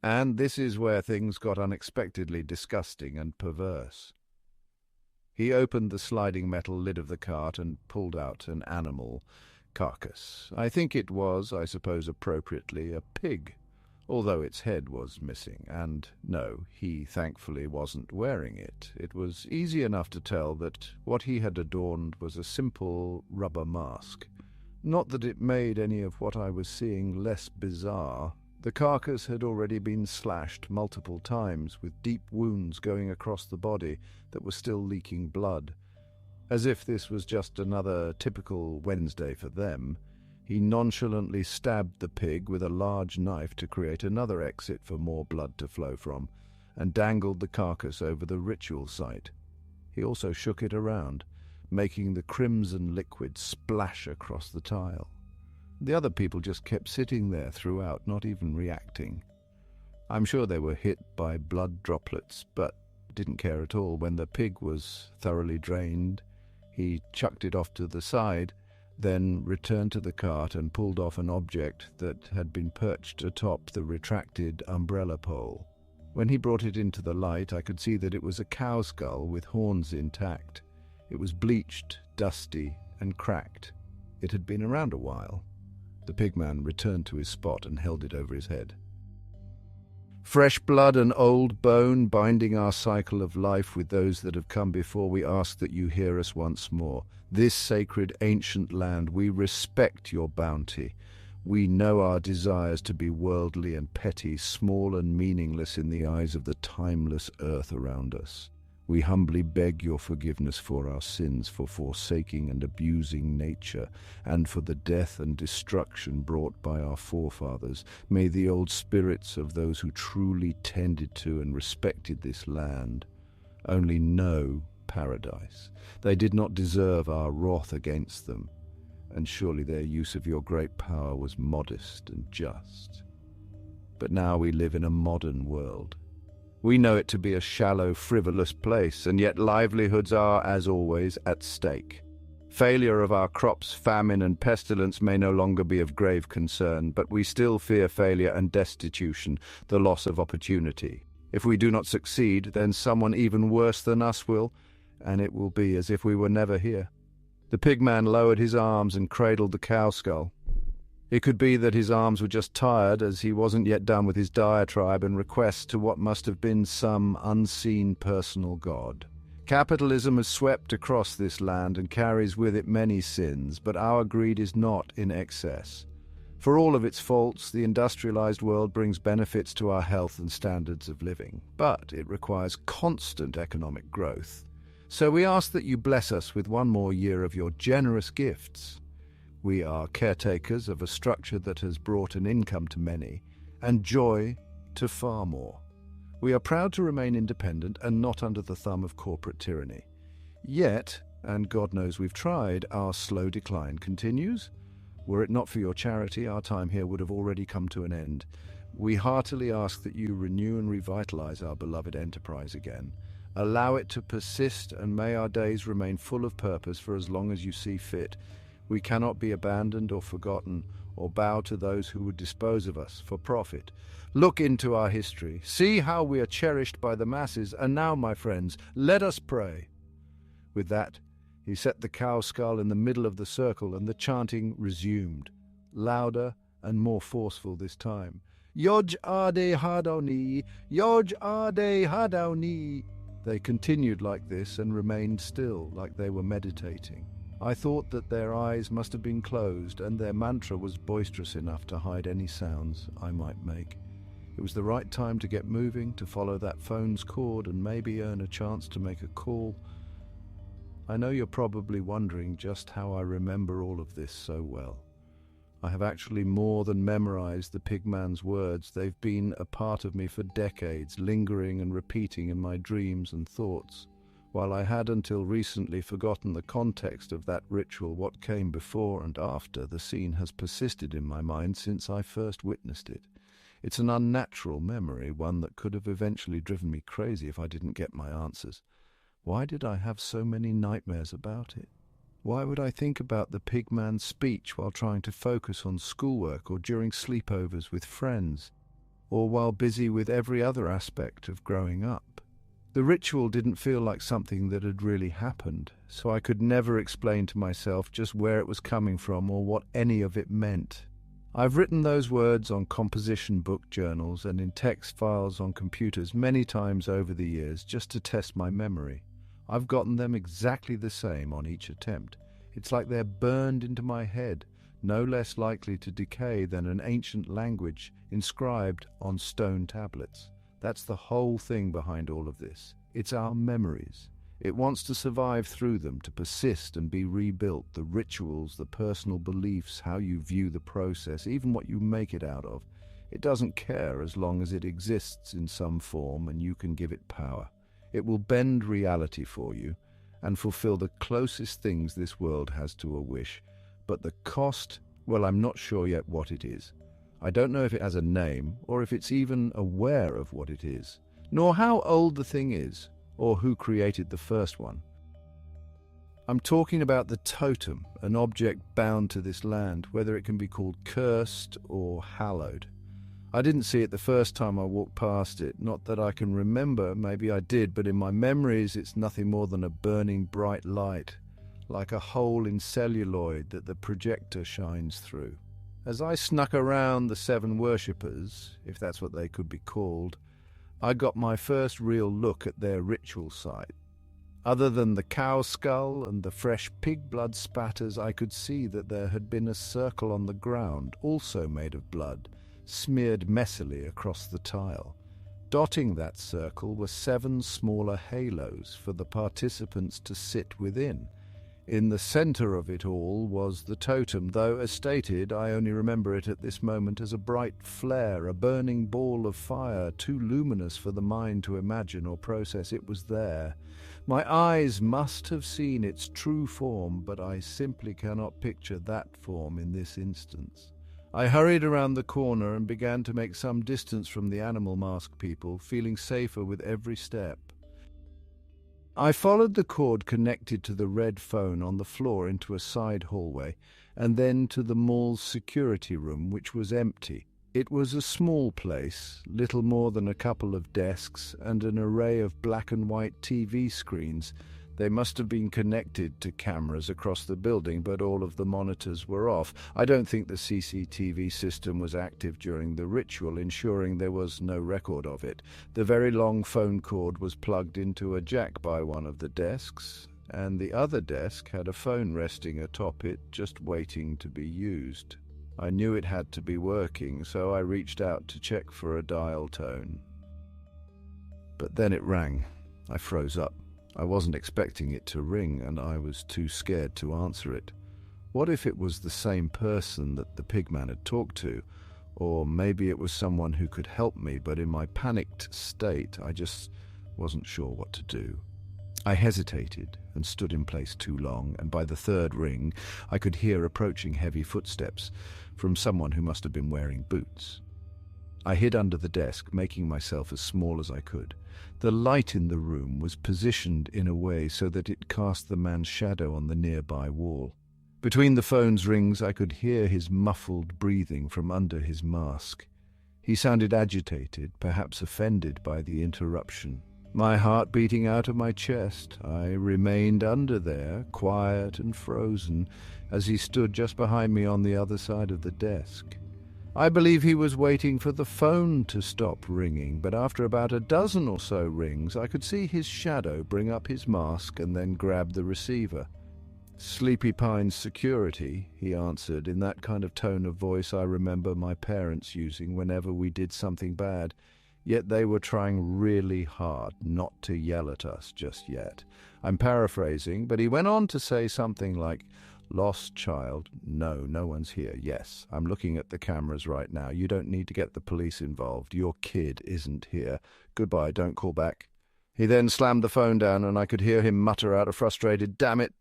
And this is where things got unexpectedly disgusting and perverse. He opened the sliding metal lid of the cart and pulled out an animal carcass. I think it was, I suppose appropriately, a pig, although its head was missing, and no, he thankfully wasn't wearing it. It was easy enough to tell that what he had adorned was a simple rubber mask. Not that it made any of what I was seeing less bizarre. The carcass had already been slashed multiple times, with deep wounds going across the body that were still leaking blood. As if this was just another typical Wednesday for them, He nonchalantly stabbed the pig with a large knife to create another exit for more blood to flow from, and dangled the carcass over the ritual site. He also shook it around, making the crimson liquid splash across the tile. The other people just kept sitting there throughout, not even reacting. I'm sure they were hit by blood droplets, but didn't care at all. When the pig was thoroughly drained, he chucked it off to the side, then returned to the cart and pulled off an object that had been perched atop the retracted umbrella pole. When he brought it into the light, I could see that it was a cow skull with horns intact. It was bleached, dusty, and cracked. It had been around a while. The pigman returned to his spot and held it over his head. Fresh blood and old bone, binding our cycle of life with those that have come before, we ask that you hear us once more. This sacred ancient land, we respect your bounty. We know our desires to be worldly and petty, small and meaningless in the eyes of the timeless earth around us. We humbly beg your forgiveness for our sins, for forsaking and abusing nature, and for the death and destruction brought by our forefathers. May the old spirits of those who truly tended to and respected this land only know paradise. They did not deserve our wrath against them, and surely their use of your great power was modest and just. But now we live in a modern world. We know it to be a shallow, frivolous place, and yet livelihoods are, as always, at stake. Failure of our crops, famine and pestilence may no longer be of grave concern, but we still fear failure and destitution, the loss of opportunity. If we do not succeed, then someone even worse than us will, and it will be as if we were never here. The pigman lowered his arms and cradled the cow skull. It could be that his arms were just tired, as he wasn't yet done with his diatribe and request to what must have been some unseen personal god. Capitalism has swept across this land and carries with it many sins, but our greed is not in excess. For all of its faults, the industrialized world brings benefits to our health and standards of living, but it requires constant economic growth. So we ask that you bless us with one more year of your generous gifts. We are caretakers of a structure that has brought an income to many and joy to far more. We are proud to remain independent and not under the thumb of corporate tyranny. Yet, and God knows we've tried, our slow decline continues. Were it not for your charity, our time here would have already come to an end. We heartily ask that you renew and revitalize our beloved enterprise again. Allow it to persist, and may our days remain full of purpose for as long as you see fit. We cannot be abandoned or forgotten, or bow to those who would dispose of us for profit. Look into our history. See how we are cherished by the masses. And now, my friends, let us pray. With that, he set the cow skull in the middle of the circle, and the chanting resumed, louder and more forceful this time. Yoj Ade Hadoni, Yoj Ade Hadoni. They continued like this and remained still, like they were meditating. I thought that their eyes must have been closed, and their mantra was boisterous enough to hide any sounds I might make. It was the right time to get moving, to follow that phone's cord and maybe earn a chance to make a call. I know you're probably wondering just how I remember all of this so well. I have actually more than memorized the pigman's words. They've been a part of me for decades, lingering and repeating in my dreams and thoughts. While I had until recently forgotten the context of that ritual, what came before and after, the scene has persisted in my mind since I first witnessed it. It's an unnatural memory, one that could have eventually driven me crazy if I didn't get my answers. Why did I have so many nightmares about it? Why would I think about the pigman's speech while trying to focus on schoolwork, or during sleepovers with friends, or while busy with every other aspect of growing up? The ritual didn't feel like something that had really happened, so I could never explain to myself just where it was coming from or what any of it meant. I've written those words on composition book journals and in text files on computers many times over the years just to test my memory. I've gotten them exactly the same on each attempt. It's like they're burned into my head, no less likely to decay than an ancient language inscribed on stone tablets. That's the whole thing behind all of this. It's our memories. It wants to survive through them, to persist and be rebuilt. The rituals, the personal beliefs, how you view the process, even what you make it out of. It doesn't care as long as it exists in some form and you can give it power. It will bend reality for you and fulfill the closest things this world has to a wish. But the cost, well, I'm not sure yet what it is. I don't know if it has a name or if it's even aware of what it is, nor how old the thing is, or who created the first one. I'm talking about the totem, an object bound to this land, whether it can be called cursed or hallowed. I didn't see it the first time I walked past it, not that I can remember, maybe I did, but in my memories it's nothing more than a burning bright light, like a hole in celluloid that the projector shines through. As I snuck around the 7 worshippers, if that's what they could be called, I got my first real look at their ritual site. Other than the cow skull and the fresh pig blood spatters, I could see that there had been a circle on the ground, also made of blood, smeared messily across the tile. Dotting that circle were 7 smaller halos for the participants to sit within. In the center of it all was the totem, though, as stated, I only remember it at this moment as a bright flare, a burning ball of fire, too luminous for the mind to imagine or process. It was there. My eyes must have seen its true form, but I simply cannot picture that form in this instance. I hurried around the corner and began to make some distance from the animal mask people, feeling safer with every step. I followed the cord connected to the red phone on the floor into a side hallway, and then to the mall's security room, which was empty. It was a small place, little more than a couple of desks and an array of black and white TV screens. They must have been connected to cameras across the building, but all of the monitors were off. I don't think the CCTV system was active during the ritual, ensuring there was no record of it. The very long phone cord was plugged into a jack by one of the desks, and the other desk had a phone resting atop it, just waiting to be used. I knew it had to be working, so I reached out to check for a dial tone. But then it rang. I froze up. I wasn't expecting it to ring, and I was too scared to answer it. What if it was the same person that the pigman had talked to? Or maybe it was someone who could help me, but in my panicked state, I just wasn't sure what to do. I hesitated and stood in place too long, and by the 3rd ring, I could hear approaching heavy footsteps from someone who must have been wearing boots. I hid under the desk, making myself as small as I could. The light in the room was positioned in a way so that it cast the man's shadow on the nearby wall. Between the phone's rings, I could hear his muffled breathing from under his mask. He sounded agitated, perhaps offended by the interruption. My heart beating out of my chest, I remained under there, quiet and frozen, as he stood just behind me on the other side of the desk. I believe he was waiting for the phone to stop ringing, but after about a dozen or so rings, I could see his shadow bring up his mask and then grab the receiver. "Sleepy Pines Security," he answered, in that kind of tone of voice I remember my parents using whenever we did something bad, yet they were trying really hard not to yell at us just yet. I'm paraphrasing, but he went on to say something like, "Lost child. No, no one's here. Yes, I'm looking at the cameras right now. You don't need to get the police involved. Your kid isn't here. Goodbye, don't call back." He then slammed the phone down, and I could hear him mutter out a frustrated, "Damn it."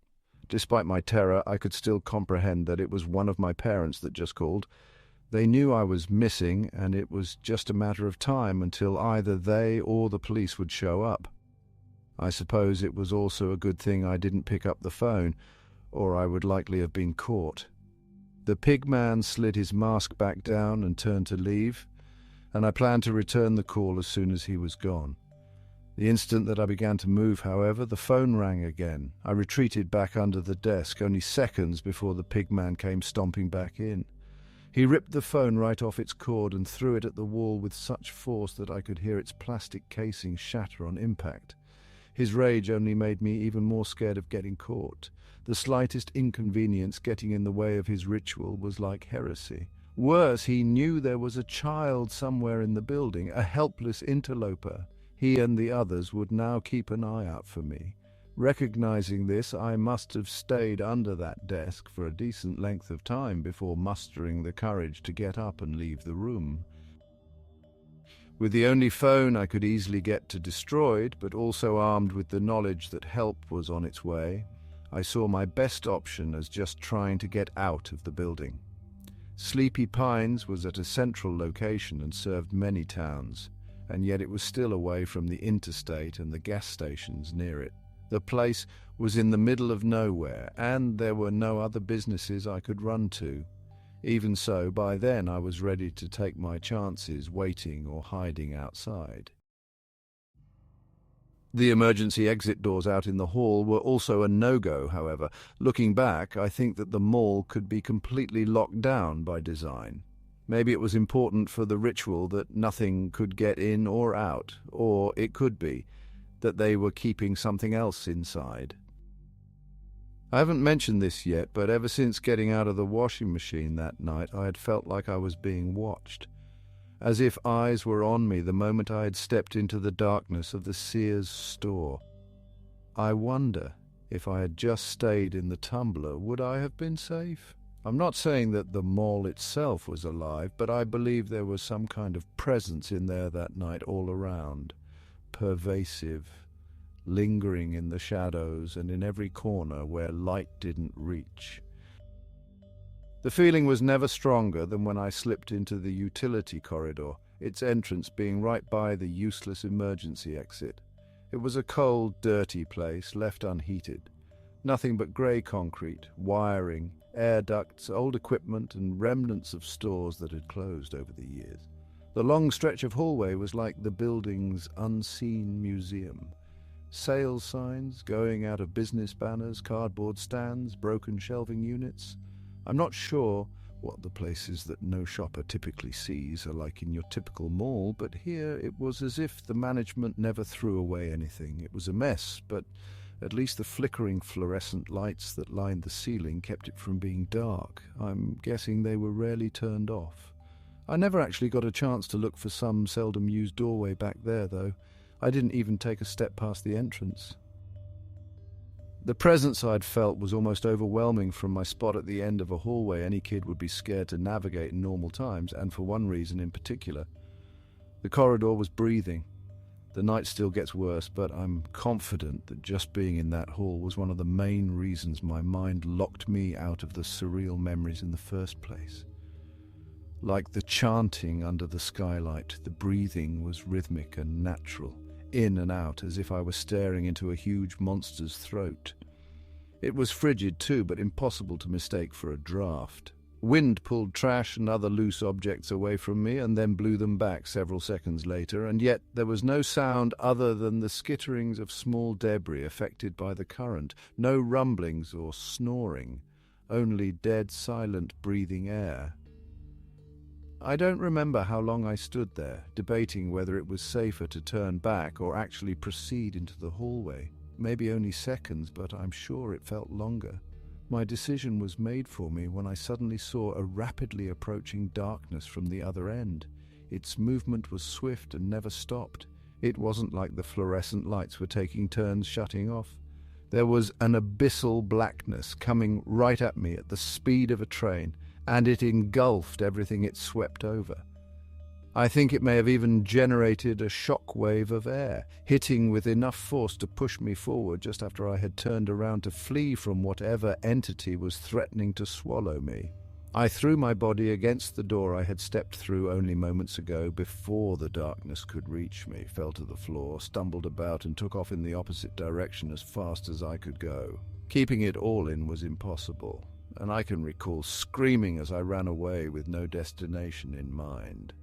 Despite my terror, I could still comprehend that it was one of my parents that just called. They knew I was missing, and it was just a matter of time until either they or the police would show up. I suppose it was also a good thing I didn't pick up the phone, or I would likely have been caught. The pigman slid his mask back down and turned to leave, and I planned to return the call as soon as he was gone. The instant that I began to move, however, the phone rang again. I retreated back under the desk, only seconds before the pigman came stomping back in. He ripped the phone right off its cord and threw it at the wall with such force that I could hear its plastic casing shatter on impact. His rage only made me even more scared of getting caught. The slightest inconvenience getting in the way of his ritual was like heresy. Worse, he knew there was a child somewhere in the building, a helpless interloper. He and the others would now keep an eye out for me. Recognizing this, I must have stayed under that desk for a decent length of time before mustering the courage to get up and leave the room. With the only phone I could easily get to destroyed, but also armed with the knowledge that help was on its way, I saw my best option as just trying to get out of the building. Sleepy Pines was at a central location and served many towns, and yet it was still away from the interstate and the gas stations near it. The place was in the middle of nowhere, and there were no other businesses I could run to. Even so, by then I was ready to take my chances waiting or hiding outside. The emergency exit doors out in the hall were also a no-go, however. Looking back, I think that the mall could be completely locked down by design. Maybe it was important for the ritual that nothing could get in or out, or it could be that they were keeping something else inside. I haven't mentioned this yet, but ever since getting out of the washing machine that night, I had felt like I was being watched, as if eyes were on me the moment I had stepped into the darkness of the Sears store. I wonder, if I had just stayed in the tumbler, would I have been safe? I'm not saying that the mall itself was alive, but I believe there was some kind of presence in there that night all around. Pervasive, lingering in the shadows and in every corner where light didn't reach. The feeling was never stronger than when I slipped into the utility corridor, its entrance being right by the useless emergency exit. It was a cold, dirty place, left unheated. Nothing but grey concrete, wiring, air ducts, old equipment, and remnants of stores that had closed over the years. The long stretch of hallway was like the building's unseen museum. Sales signs, going out of business banners, cardboard stands, broken shelving units. I'm not sure what the places that no shopper typically sees are like in your typical mall, but here it was as if the management never threw away anything. It was a mess, but at least the flickering fluorescent lights that lined the ceiling kept it from being dark. I'm guessing they were rarely turned off. I never actually got a chance to look for some seldom-used doorway back there, though. I didn't even take a step past the entrance. The presence I'd felt was almost overwhelming. From my spot at the end of a hallway any kid would be scared to navigate in normal times, and for one reason in particular. The corridor was breathing. The night still gets worse, but I'm confident that just being in that hall was one of the main reasons my mind locked me out of the surreal memories in the first place. Like the chanting under the skylight, the breathing was rhythmic and natural, in and out, as if I was staring into a huge monster's throat. It was frigid too, but impossible to mistake for a draft. Wind pulled trash and other loose objects away from me and then blew them back several seconds later, and yet there was no sound other than the skitterings of small debris affected by the current, no rumblings or snoring, only dead, silent breathing air. I don't remember how long I stood there, debating whether it was safer to turn back or actually proceed into the hallway. Maybe only seconds, but I'm sure it felt longer. My decision was made for me when I suddenly saw a rapidly approaching darkness from the other end. Its movement was swift and never stopped. It wasn't like the fluorescent lights were taking turns shutting off. There was an abyssal blackness coming right at me at the speed of a train, and it engulfed everything it swept over. I think it may have even generated a shock wave of air, hitting with enough force to push me forward just after I had turned around to flee from whatever entity was threatening to swallow me. I threw my body against the door I had stepped through only moments ago before the darkness could reach me, fell to the floor, stumbled about, and took off in the opposite direction as fast as I could go. Keeping it all in was impossible, and I can recall screaming as I ran away with no destination in mind.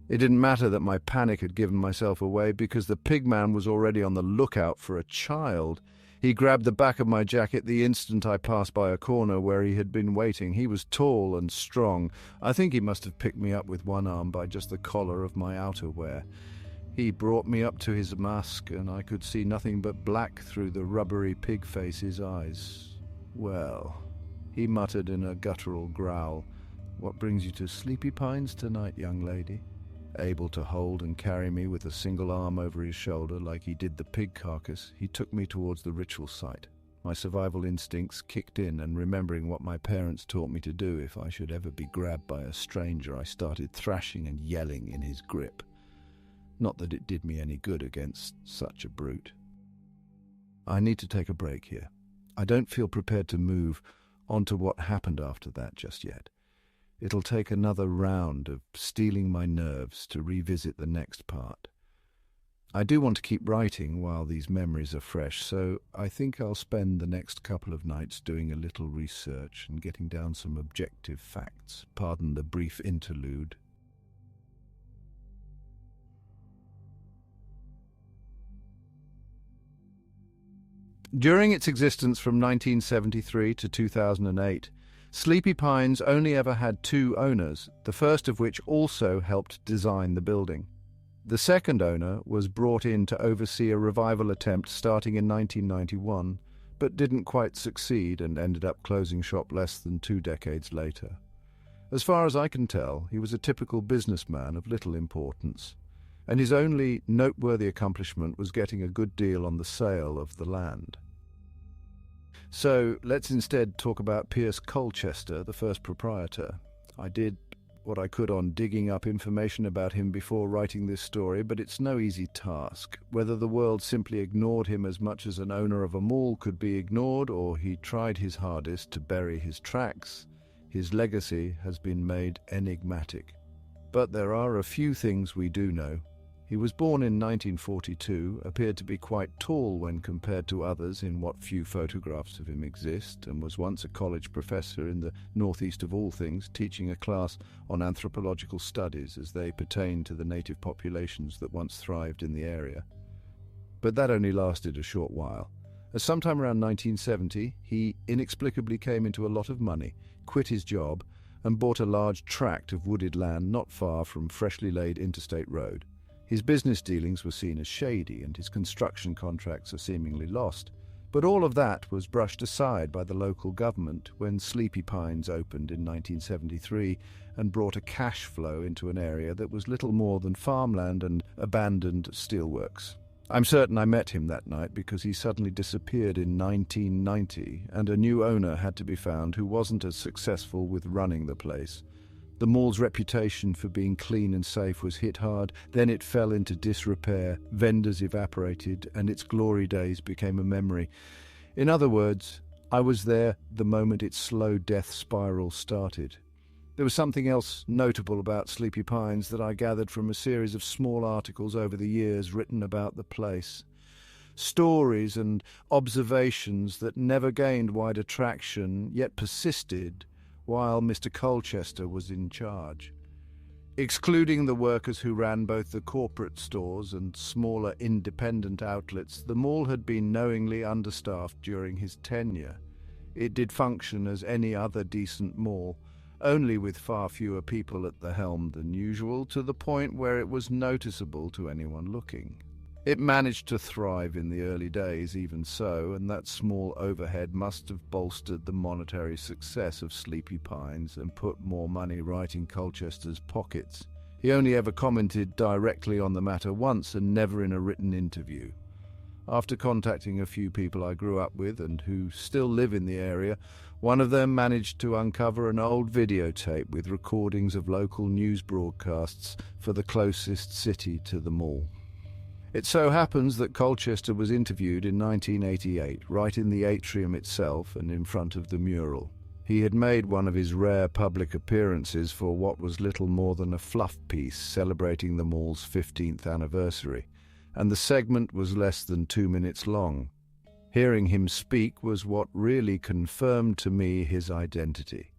It didn't matter that my panic had given myself away, because the pigman was already on the lookout for a child. He grabbed the back of my jacket the instant I passed by a corner where he had been waiting. He was tall and strong. I think he must have picked me up with one arm by just the collar of my outerwear. He brought me up to his mask, and I could see nothing but black through the rubbery pig face's eyes. "Well," he muttered in a guttural growl, "what brings you to Sleepy Pines tonight, young lady?" Able to hold and carry me with a single arm over his shoulder like he did the pig carcass, he took me towards the ritual site. My survival instincts kicked in, and remembering what my parents taught me to do if I should ever be grabbed by a stranger, I started thrashing and yelling in his grip. Not that it did me any good against such a brute. I need to take a break here. I don't feel prepared to move on to what happened after that just yet. It'll take another round of steeling my nerves to revisit the next part. I do want to keep writing while these memories are fresh, so I think I'll spend the next couple of nights doing a little research and getting down some objective facts. Pardon the brief interlude. During its existence from 1973 to 2008, Sleepy Pines only ever had 2 owners, the first of which also helped design the building. The second owner was brought in to oversee a revival attempt starting in 1991, but didn't quite succeed and ended up closing shop less than 2 decades later. As far as I can tell, he was a typical businessman of little importance, and his only noteworthy accomplishment was getting a good deal on the sale of the land. So let's instead talk about Pierce Colchester, the first proprietor. I did what I could on digging up information about him before writing this story, but it's no easy task. Whether the world simply ignored him as much as an owner of a mall could be ignored, or he tried his hardest to bury his tracks, his legacy has been made enigmatic. But there are a few things we do know. He was born in 1942, appeared to be quite tall when compared to others in what few photographs of him exist, and was once a college professor in the northeast of all things, teaching a class on anthropological studies as they pertain to the native populations that once thrived in the area. But that only lasted a short while. As sometime around 1970, he inexplicably came into a lot of money, quit his job, and bought a large tract of wooded land not far from freshly laid interstate road. His business dealings were seen as shady, and his construction contracts are seemingly lost. But all of that was brushed aside by the local government when Sleepy Pines opened in 1973 and brought a cash flow into an area that was little more than farmland and abandoned steelworks. I'm certain I met him that night because he suddenly disappeared in 1990, and a new owner had to be found who wasn't as successful with running the place. The mall's reputation for being clean and safe was hit hard, then it fell into disrepair, vendors evaporated, and its glory days became a memory. In other words, I was there the moment its slow death spiral started. There was something else notable about Sleepy Pines that I gathered from a series of small articles over the years written about the place. Stories and observations that never gained wider traction, yet persisted, while Mr. Colchester was in charge. Excluding the workers who ran both the corporate stores and smaller independent outlets, the mall had been knowingly understaffed during his tenure. It did function as any other decent mall, only with far fewer people at the helm than usual, to the point where it was noticeable to anyone looking. It managed to thrive in the early days, even so, and that small overhead must have bolstered the monetary success of Sleepy Pines and put more money right in Colchester's pockets. He only ever commented directly on the matter once, and never in a written interview. After contacting a few people I grew up with and who still live in the area, one of them managed to uncover an old videotape with recordings of local news broadcasts for the closest city to the mall. It so happens that Colchester was interviewed in 1988, right in the atrium itself and in front of the mural. He had made one of his rare public appearances for what was little more than a fluff piece celebrating the mall's 15th anniversary, and the segment was less than 2 minutes long. Hearing him speak was what really confirmed to me his identity.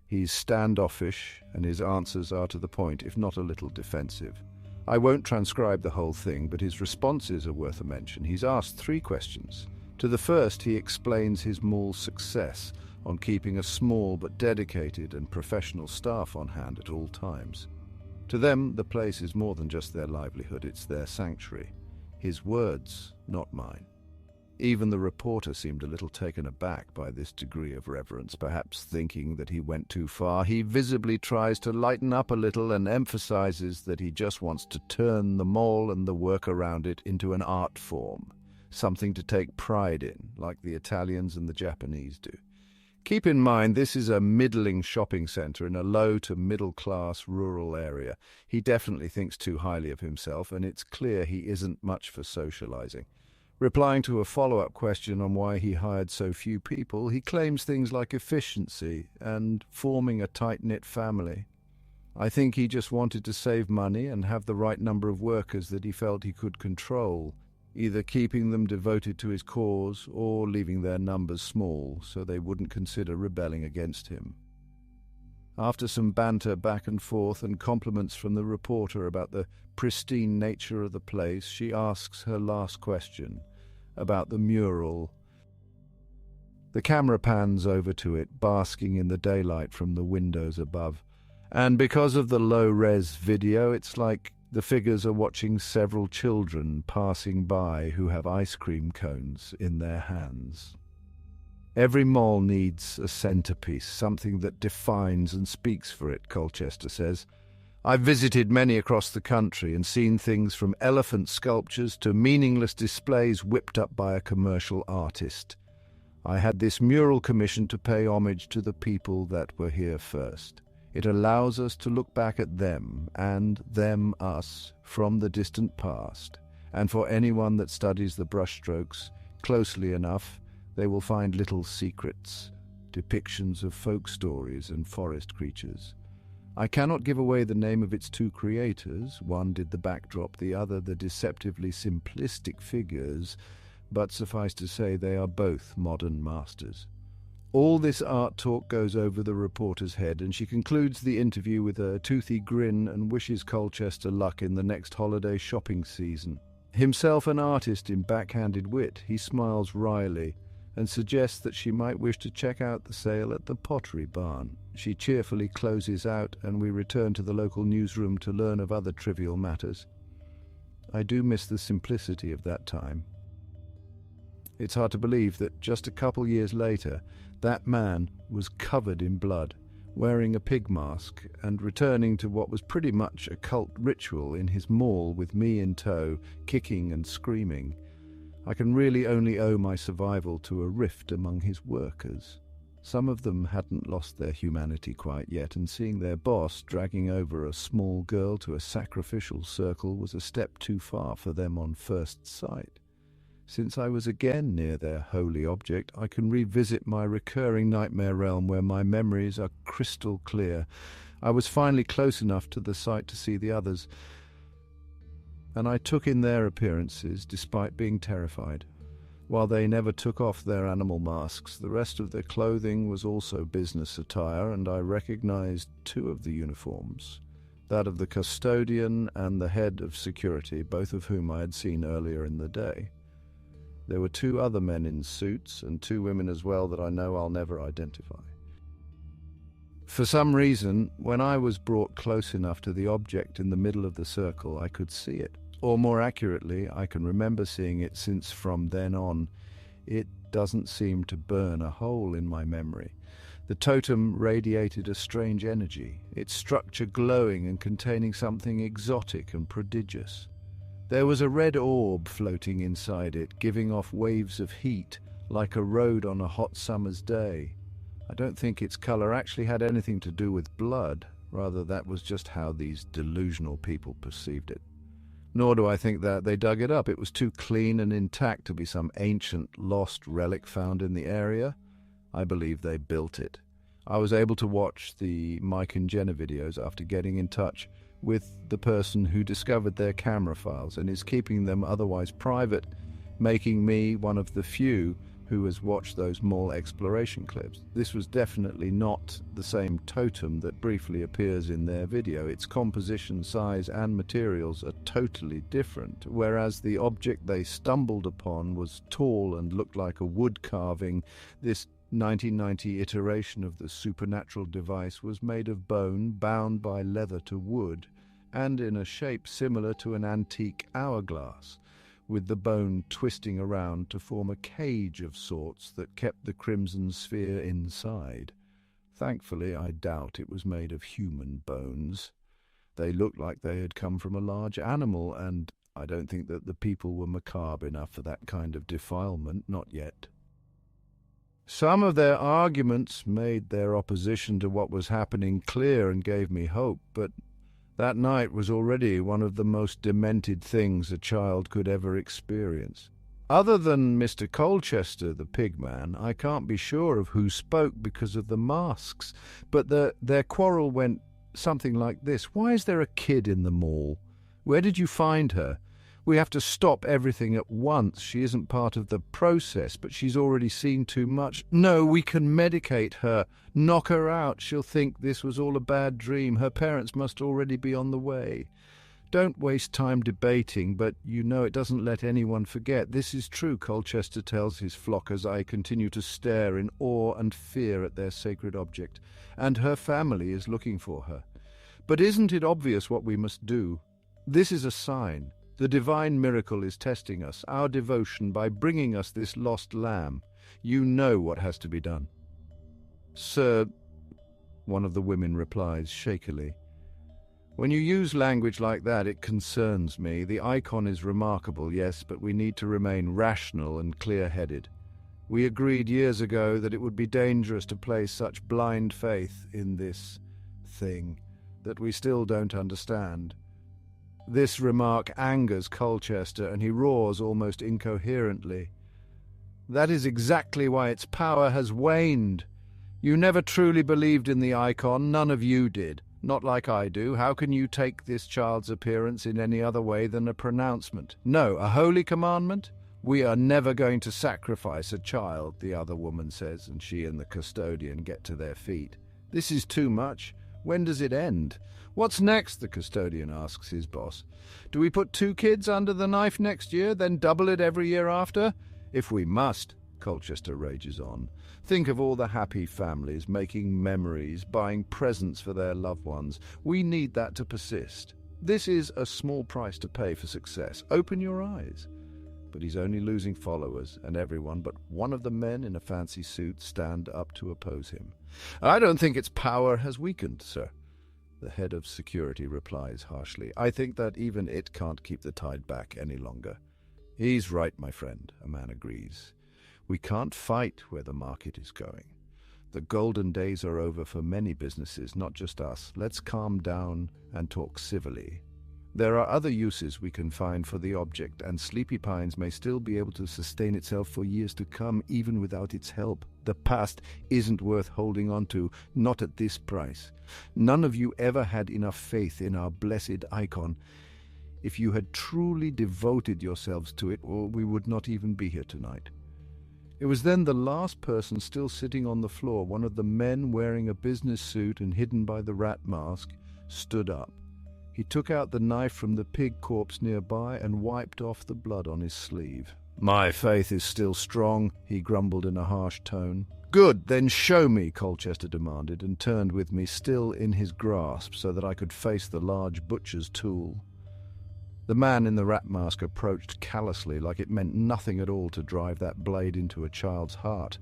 He's standoffish, and his answers are to the point, if not a little defensive. I won't transcribe the whole thing, but his responses are worth a mention. He's asked 3 questions. To the first, he explains his mall's success on keeping a small but dedicated and professional staff on hand at all times. To them, the place is more than just their livelihood, it's their sanctuary. His words, not mine. Even the reporter seemed a little taken aback by this degree of reverence, perhaps thinking that he went too far. He visibly tries to lighten up a little and emphasizes that he just wants to turn the mall and the work around it into an art form, something to take pride in, like the Italians and the Japanese do. Keep in mind, this is a middling shopping center in a low to middle-class rural area. He definitely thinks too highly of himself, and it's clear he isn't much for socializing. Replying to a follow-up question on why he hired so few people, he claims things like efficiency and forming a tight-knit family. I think he just wanted to save money and have the right number of workers that he felt he could control, either keeping them devoted to his cause or leaving their numbers small so they wouldn't consider rebelling against him. After some banter back and forth and compliments from the reporter about the pristine nature of the place, she asks her last question about the mural. The camera pans over to it, basking in the daylight from the windows above. And because of the low-res video, it's like the figures are watching several children passing by who have ice cream cones in their hands. Every mall needs a centerpiece, something that defines and speaks for it, Colchester says. I've visited many across the country and seen things from elephant sculptures to meaningless displays whipped up by a commercial artist. I had this mural commissioned to pay homage to the people that were here first. It allows us to look back at them, and them us, from the distant past. And for anyone that studies the brushstrokes closely enough, they will find little secrets, depictions of folk stories and forest creatures. I cannot give away the name of its two creators. One did the backdrop, the other the deceptively simplistic figures, but suffice to say they are both modern masters. All this art talk goes over the reporter's head, and she concludes the interview with a toothy grin and wishes Colchester luck in the next holiday shopping season. Himself an artist in backhanded wit, he smiles wryly and suggests that she might wish to check out the sale at the Pottery Barn. She cheerfully closes out, and we return to the local newsroom to learn of other trivial matters. I do miss the simplicity of that time. It's hard to believe that just a couple years later, that man was covered in blood, wearing a pig mask and returning to what was pretty much a cult ritual in his mall with me in tow, kicking and screaming. I can really only owe my survival to a rift among his workers. Some of them hadn't lost their humanity quite yet, and seeing their boss dragging over a small girl to a sacrificial circle was a step too far for them on first sight. Since I was again near their holy object, I can revisit my recurring nightmare realm where my memories are crystal clear. I was finally close enough to the site to see the others, and I took in their appearances despite being terrified. While they never took off their animal masks, the rest of their clothing was also business attire, and I recognized two of the uniforms, that of the custodian and the head of security, both of whom I had seen earlier in the day. There were two other men in suits and two women as well that I know I'll never identify. For some reason, when I was brought close enough to the object in the middle of the circle, I could see it. Or more accurately, I can remember seeing it, since from then on, it doesn't seem to burn a hole in my memory. The totem radiated a strange energy, its structure glowing and containing something exotic and prodigious. There was a red orb floating inside it, giving off waves of heat, like a road on a hot summer's day. I don't think its color actually had anything to do with blood, rather that was just how these delusional people perceived it. Nor do I think that they dug it up. It was too clean and intact to be some ancient, lost relic found in the area. I believe they built it. I was able to watch the Mike and Jenna videos after getting in touch with the person who discovered their camera files and is keeping them otherwise private, making me one of the few who has watched those mall exploration clips. This was definitely not the same totem that briefly appears in their video. Its composition, size, and materials are totally different, whereas the object they stumbled upon was tall and looked like a wood carving. This 1990 iteration of the supernatural device was made of bone, bound by leather to wood, and in a shape similar to an antique hourglass. with the bone twisting around to form a cage of sorts that kept the crimson sphere inside. Thankfully, I doubt it was made of human bones. They looked like they had come from a large animal, and I don't think that the people were macabre enough for that kind of defilement, not yet. Some of their arguments made their opposition to what was happening clear and gave me hope, but that night was already one of the most demented things a child could ever experience. Other than Mr. Colchester, the pigman, I can't be sure of who spoke because of the masks, but their quarrel went something like this. Why is there a kid in the mall? Where did you find her? We have to stop everything at once. She isn't part of the process, but she's already seen too much. No, we can medicate her. Knock her out. She'll think this was all a bad dream. Her parents must already be on the way. Don't waste time debating, but you know it doesn't let anyone forget. This is true, Colchester tells his flock as I continue to stare in awe and fear at their sacred object. And her family is looking for her. But isn't it obvious what we must do? This is a sign. The divine miracle is testing us, our devotion, by bringing us this lost lamb. You know what has to be done. Sir, one of the women replies shakily. When you use language like that, it concerns me. The icon is remarkable, yes, but we need to remain rational and clear-headed. We agreed years ago that it would be dangerous to place such blind faith in this thing that we still don't understand. This remark angers Colchester, and he roars almost incoherently. That is exactly why its power has waned. You never truly believed in the icon, none of you did. Not like I do. How can you take this child's appearance in any other way than a pronouncement? No, a holy commandment? We are never going to sacrifice a child, the other woman says, and she and the custodian get to their feet. This is too much. When does it end? What's next, the custodian asks his boss. Do we put 2 kids under the knife next year, then double it every year after? If we must, Colchester rages on. Think of all the happy families making memories, buying presents for their loved ones. We need that to persist. This is a small price to pay for success. Open your eyes. But he's only losing followers, and everyone but one of the men in a fancy suit stand up to oppose him. I don't think its power has weakened, sir. The head of security replies harshly. I think that even it can't keep the tide back any longer. He's right, my friend, a man agrees. We can't fight where the market is going. The golden days are over for many businesses, not just us. Let's calm down and talk civilly. There are other uses we can find for the object, and Sleepy Pines may still be able to sustain itself for years to come, even without its help. The past isn't worth holding on to, not at this price. None of you ever had enough faith in our blessed icon. If you had truly devoted yourselves to it, well, we would not even be here tonight. It was then the last person still sitting on the floor, one of the men wearing a business suit and hidden by the rat mask, stood up. He took out the knife from the pig corpse nearby and wiped off the blood on his sleeve. My faith is still strong, he grumbled in a harsh tone. Good, then show me, Colchester demanded, and turned with me still in his grasp so that I could face the large butcher's tool. The man in the rat mask approached callously, like it meant nothing at all to drive that blade into a child's heart,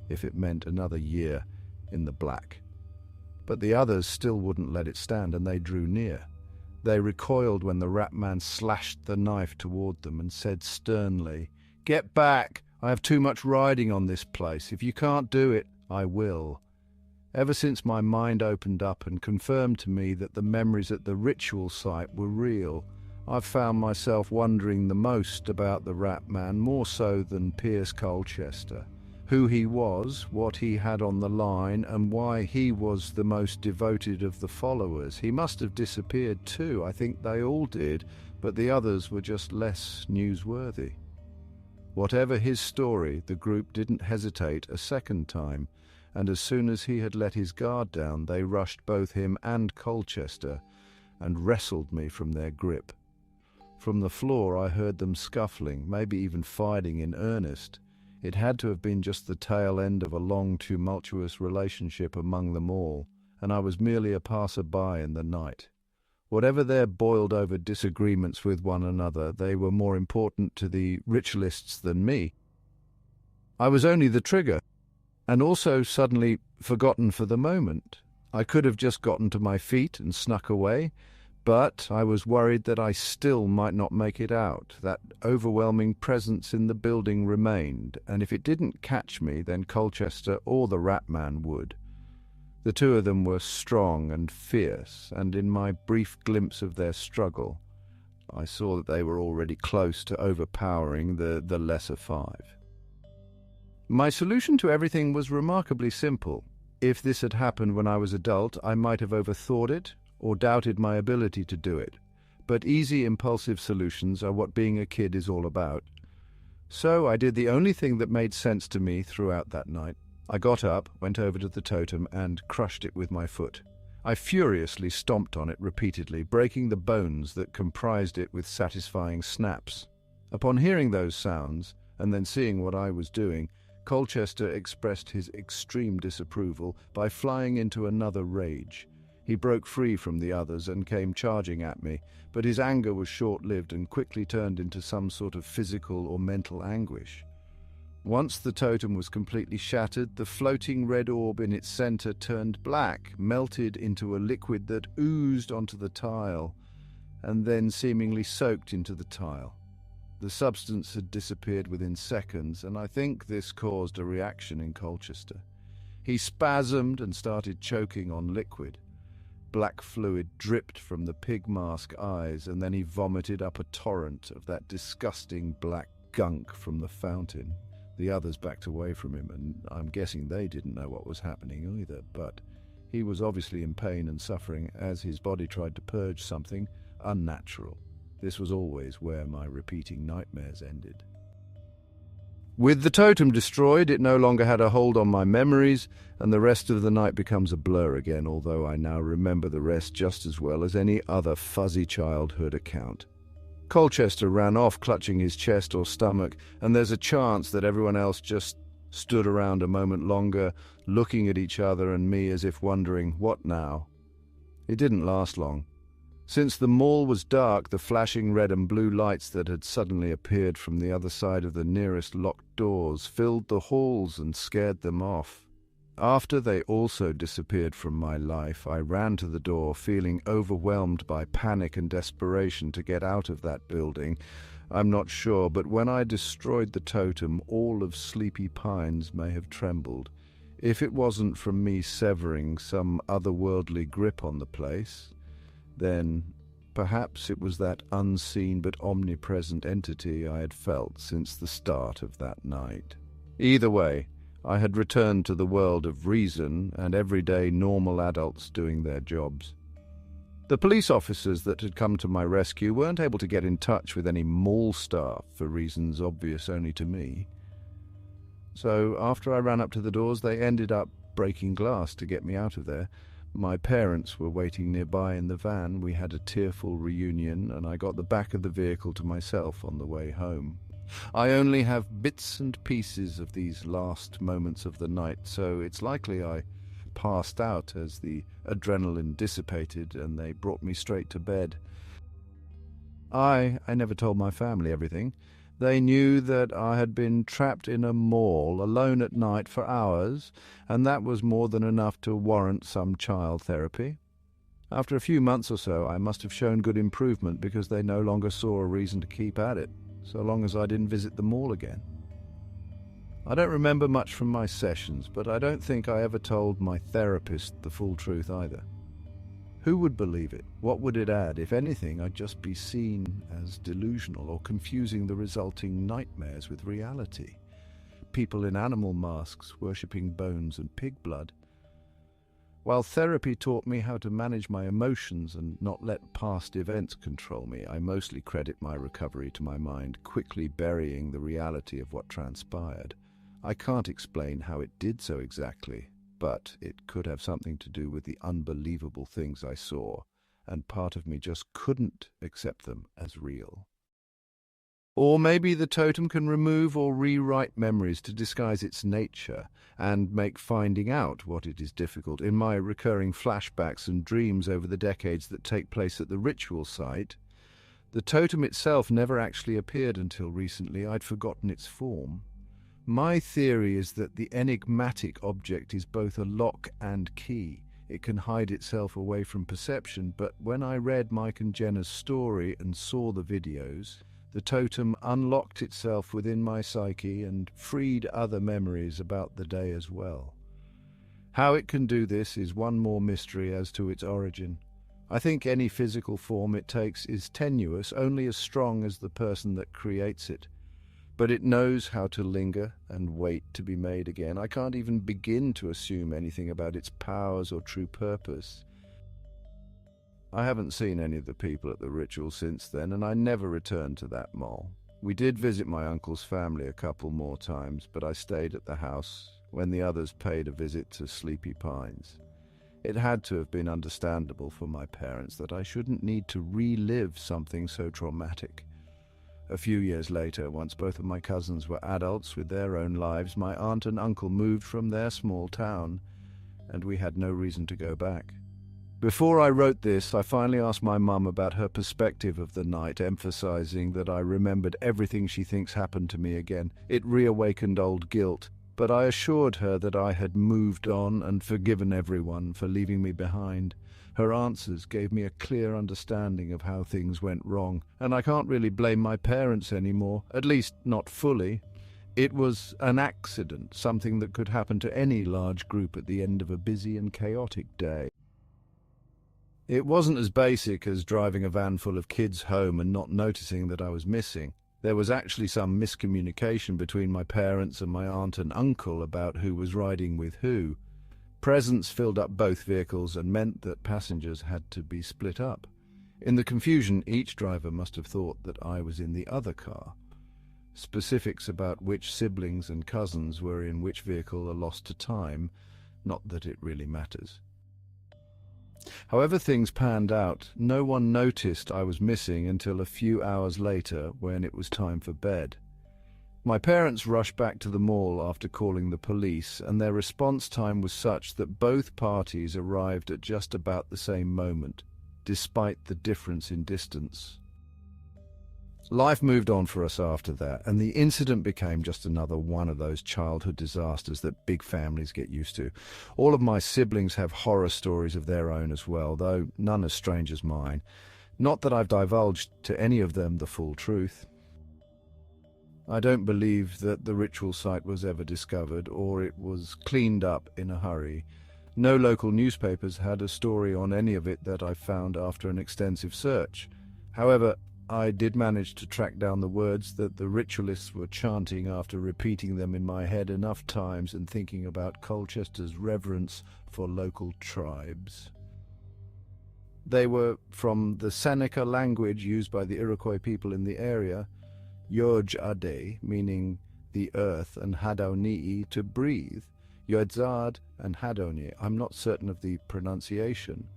if it meant another year in the black. But the others still wouldn't let it stand, and they drew near. They recoiled when the rat man slashed the knife toward them and said sternly, Get back! I have too much riding on this place. If you can't do it, I will. Ever since my mind opened up and confirmed to me that the memories at the ritual site were real, I've found myself wondering the most about the rat man, more so than Pierce Colchester. Who he was, what he had on the line, and why he was the most devoted of the followers. He must have disappeared too. I think they all did, but the others were just less newsworthy. Whatever his story, the group didn't hesitate a second time, and as soon as he had let his guard down, they rushed both him and Colchester and wrestled me from their grip. From the floor I heard them scuffling, maybe even fighting in earnest. It had to have been just the tail end of a long, tumultuous relationship among them all, and I was merely a passer-by in the night. Whatever their boiled-over disagreements with one another, they were more important to the ritualists than me. I was only the trigger, and also suddenly forgotten for the moment. I could have just gotten to my feet and snuck away, but I was worried that I still might not make it out. That overwhelming presence in the building remained, and if it didn't catch me, then Colchester or the Rat Man would. The two of them were strong and fierce, and in my brief glimpse of their struggle, I saw that they were already close to overpowering the lesser five. My solution to everything was remarkably simple. If this had happened when I was adult, I might have overthought it or doubted my ability to do it. But easy, impulsive solutions are what being a kid is all about. So I did the only thing that made sense to me throughout that night. I got up, went over to the totem, and crushed it with my foot. I furiously stomped on it repeatedly, breaking the bones that comprised it with satisfying snaps. Upon hearing those sounds, and then seeing what I was doing, Colchester expressed his extreme disapproval by flying into another rage. He broke free from the others and came charging at me, but his anger was short-lived and quickly turned into some sort of physical or mental anguish. Once the totem was completely shattered, the floating red orb in its center turned black, melted into a liquid that oozed onto the tile, and then seemingly soaked into the tile. The substance had disappeared within seconds, and I think this caused a reaction in Colchester. He spasmed and started choking on liquid. Black fluid dripped from the pig mask eyes, and then he vomited up a torrent of that disgusting black gunk from the fountain. The others backed away from him, and I'm guessing they didn't know what was happening either, but he was obviously in pain and suffering as his body tried to purge something unnatural. This was always where my repeating nightmares ended. With the totem destroyed, it no longer had a hold on my memories, and the rest of the night becomes a blur again, although I now remember the rest just as well as any other fuzzy childhood account. Colchester ran off, clutching his chest or stomach, and there's a chance that everyone else just stood around a moment longer, looking at each other and me as if wondering, what now? It didn't last long. Since the mall was dark, the flashing red and blue lights that had suddenly appeared from the other side of the nearest locked doors filled the halls and scared them off. After they also disappeared from my life, I ran to the door, feeling overwhelmed by panic and desperation to get out of that building. I'm not sure, but when I destroyed the totem, all of Sleepy Pines may have trembled. If it wasn't from me severing some otherworldly grip on the place, then perhaps it was that unseen but omnipresent entity I had felt since the start of that night. Either way, I had returned to the world of reason and everyday normal adults doing their jobs. The police officers that had come to my rescue weren't able to get in touch with any mall staff for reasons obvious only to me. So after I ran up to the doors, they ended up breaking glass to get me out of there. My parents were waiting nearby in the van. We had a tearful reunion, and I got the back of the vehicle to myself on the way home. I only have bits and pieces of these last moments of the night, so it's likely I passed out as the adrenaline dissipated and they brought me straight to bed. I never told my family everything. They knew that I had been trapped in a mall alone at night for hours, and that was more than enough to warrant some child therapy. After a few months or so, I must have shown good improvement because they no longer saw a reason to keep at it, so long as I didn't visit the mall again. I don't remember much from my sessions, but I don't think I ever told my therapist the full truth either. Who would believe it? What would it add? If anything, I'd just be seen as delusional or confusing the resulting nightmares with reality. People in animal masks worshipping bones and pig blood. While therapy taught me how to manage my emotions and not let past events control me, I mostly credit my recovery to my mind quickly burying the reality of what transpired. I can't explain how it did so exactly, but it could have something to do with the unbelievable things I saw, and part of me just couldn't accept them as real. Or maybe the totem can remove or rewrite memories to disguise its nature and make finding out what it is difficult. In my recurring flashbacks and dreams over the decades that take place at the ritual site, the totem itself never actually appeared until recently. I'd forgotten its form. My theory is that the enigmatic object is both a lock and key. It can hide itself away from perception, but when I read Mike and Jenna's story and saw the videos, the totem unlocked itself within my psyche and freed other memories about the day as well. How it can do this is one more mystery as to its origin. I think any physical form it takes is tenuous, only as strong as the person that creates it. But it knows how to linger and wait to be made again. I can't even begin to assume anything about its powers or true purpose. I haven't seen any of the people at the ritual since then, and I never returned to that mall. We did visit my uncle's family a couple more times, but I stayed at the house when the others paid a visit to Sleepy Pines. It had to have been understandable for my parents that I shouldn't need to relive something so traumatic. A few years later, once both of my cousins were adults with their own lives, my aunt and uncle moved from their small town, and we had no reason to go back. Before I wrote this, I finally asked my mum about her perspective of the night, emphasizing that I remembered everything she thinks happened to me again. It reawakened old guilt, but I assured her that I had moved on and forgiven everyone for leaving me behind. Her answers gave me a clear understanding of how things went wrong, and I can't really blame my parents anymore, at least not fully. It was an accident, something that could happen to any large group at the end of a busy and chaotic day. It wasn't as basic as driving a van full of kids home and not noticing that I was missing. There was actually some miscommunication between my parents and my aunt and uncle about who was riding with who. Presents filled up both vehicles and meant that passengers had to be split up. In the confusion, each driver must have thought that I was in the other car. Specifics about which siblings and cousins were in which vehicle are lost to time, not that it really matters. However things panned out, no one noticed I was missing until a few hours later when it was time for bed. My parents rushed back to the mall after calling the police, and their response time was such that both parties arrived at just about the same moment, despite the difference in distance. Life moved on for us after that, and the incident became just another one of those childhood disasters that big families get used to. All of my siblings have horror stories of their own as well, though none as strange as mine. Not that I've divulged to any of them the full truth. I don't believe that the ritual site was ever discovered, or it was cleaned up in a hurry. No local newspapers had a story on any of it that I found after an extensive search. However, I did manage to track down the words that the ritualists were chanting after repeating them in my head enough times and thinking about Colchester's reverence for local tribes. They were from the Seneca language used by the Iroquois people in the area, Yoj Ade, meaning the earth, and Hadonii, to breathe, Yodzad and Hadoni. I'm not certain of the pronunciation.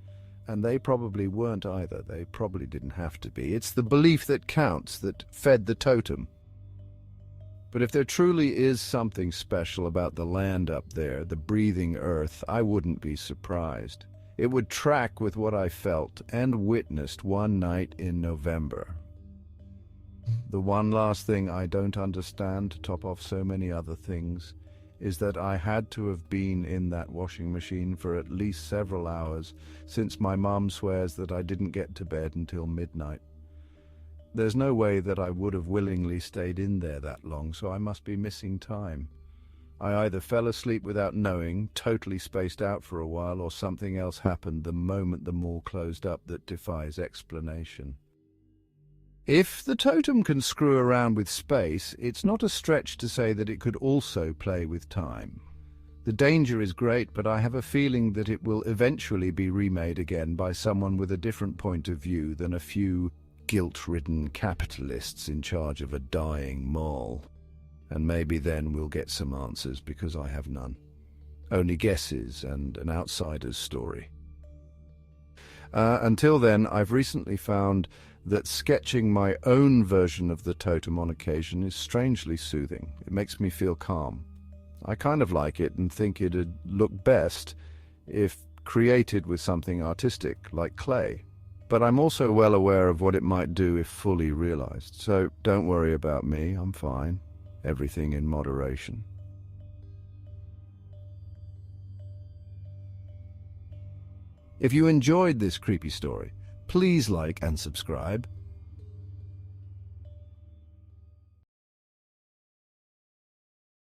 And they probably weren't either. They probably didn't have to be. It's the belief that counts, that fed the totem. But if there truly is something special about the land up there, the breathing earth, I wouldn't be surprised. It would track with what I felt and witnessed one night in November. The one last thing I don't understand, to top off so many other things, is that I had to have been in that washing machine for at least several hours, since my mum swears that I didn't get to bed until midnight. There's no way that I would have willingly stayed in there that long, so I must be missing time. I either fell asleep without knowing, totally spaced out for a while, or something else happened the moment the mall closed up that defies explanation. If the totem can screw around with space, it's not a stretch to say that it could also play with time. The danger is great, but I have a feeling that it will eventually be remade again by someone with a different point of view than a few guilt-ridden capitalists in charge of a dying mall. And maybe then we'll get some answers, because I have none. Only guesses and an outsider's story. Until then, I've recently found that sketching my own version of the totem on occasion is strangely soothing. It makes me feel calm. I kind of like it and think it'd look best if created with something artistic like clay. But I'm also well aware of what it might do if fully realized. So don't worry about me, I'm fine. Everything in moderation. If you enjoyed this creepy story, please like and subscribe.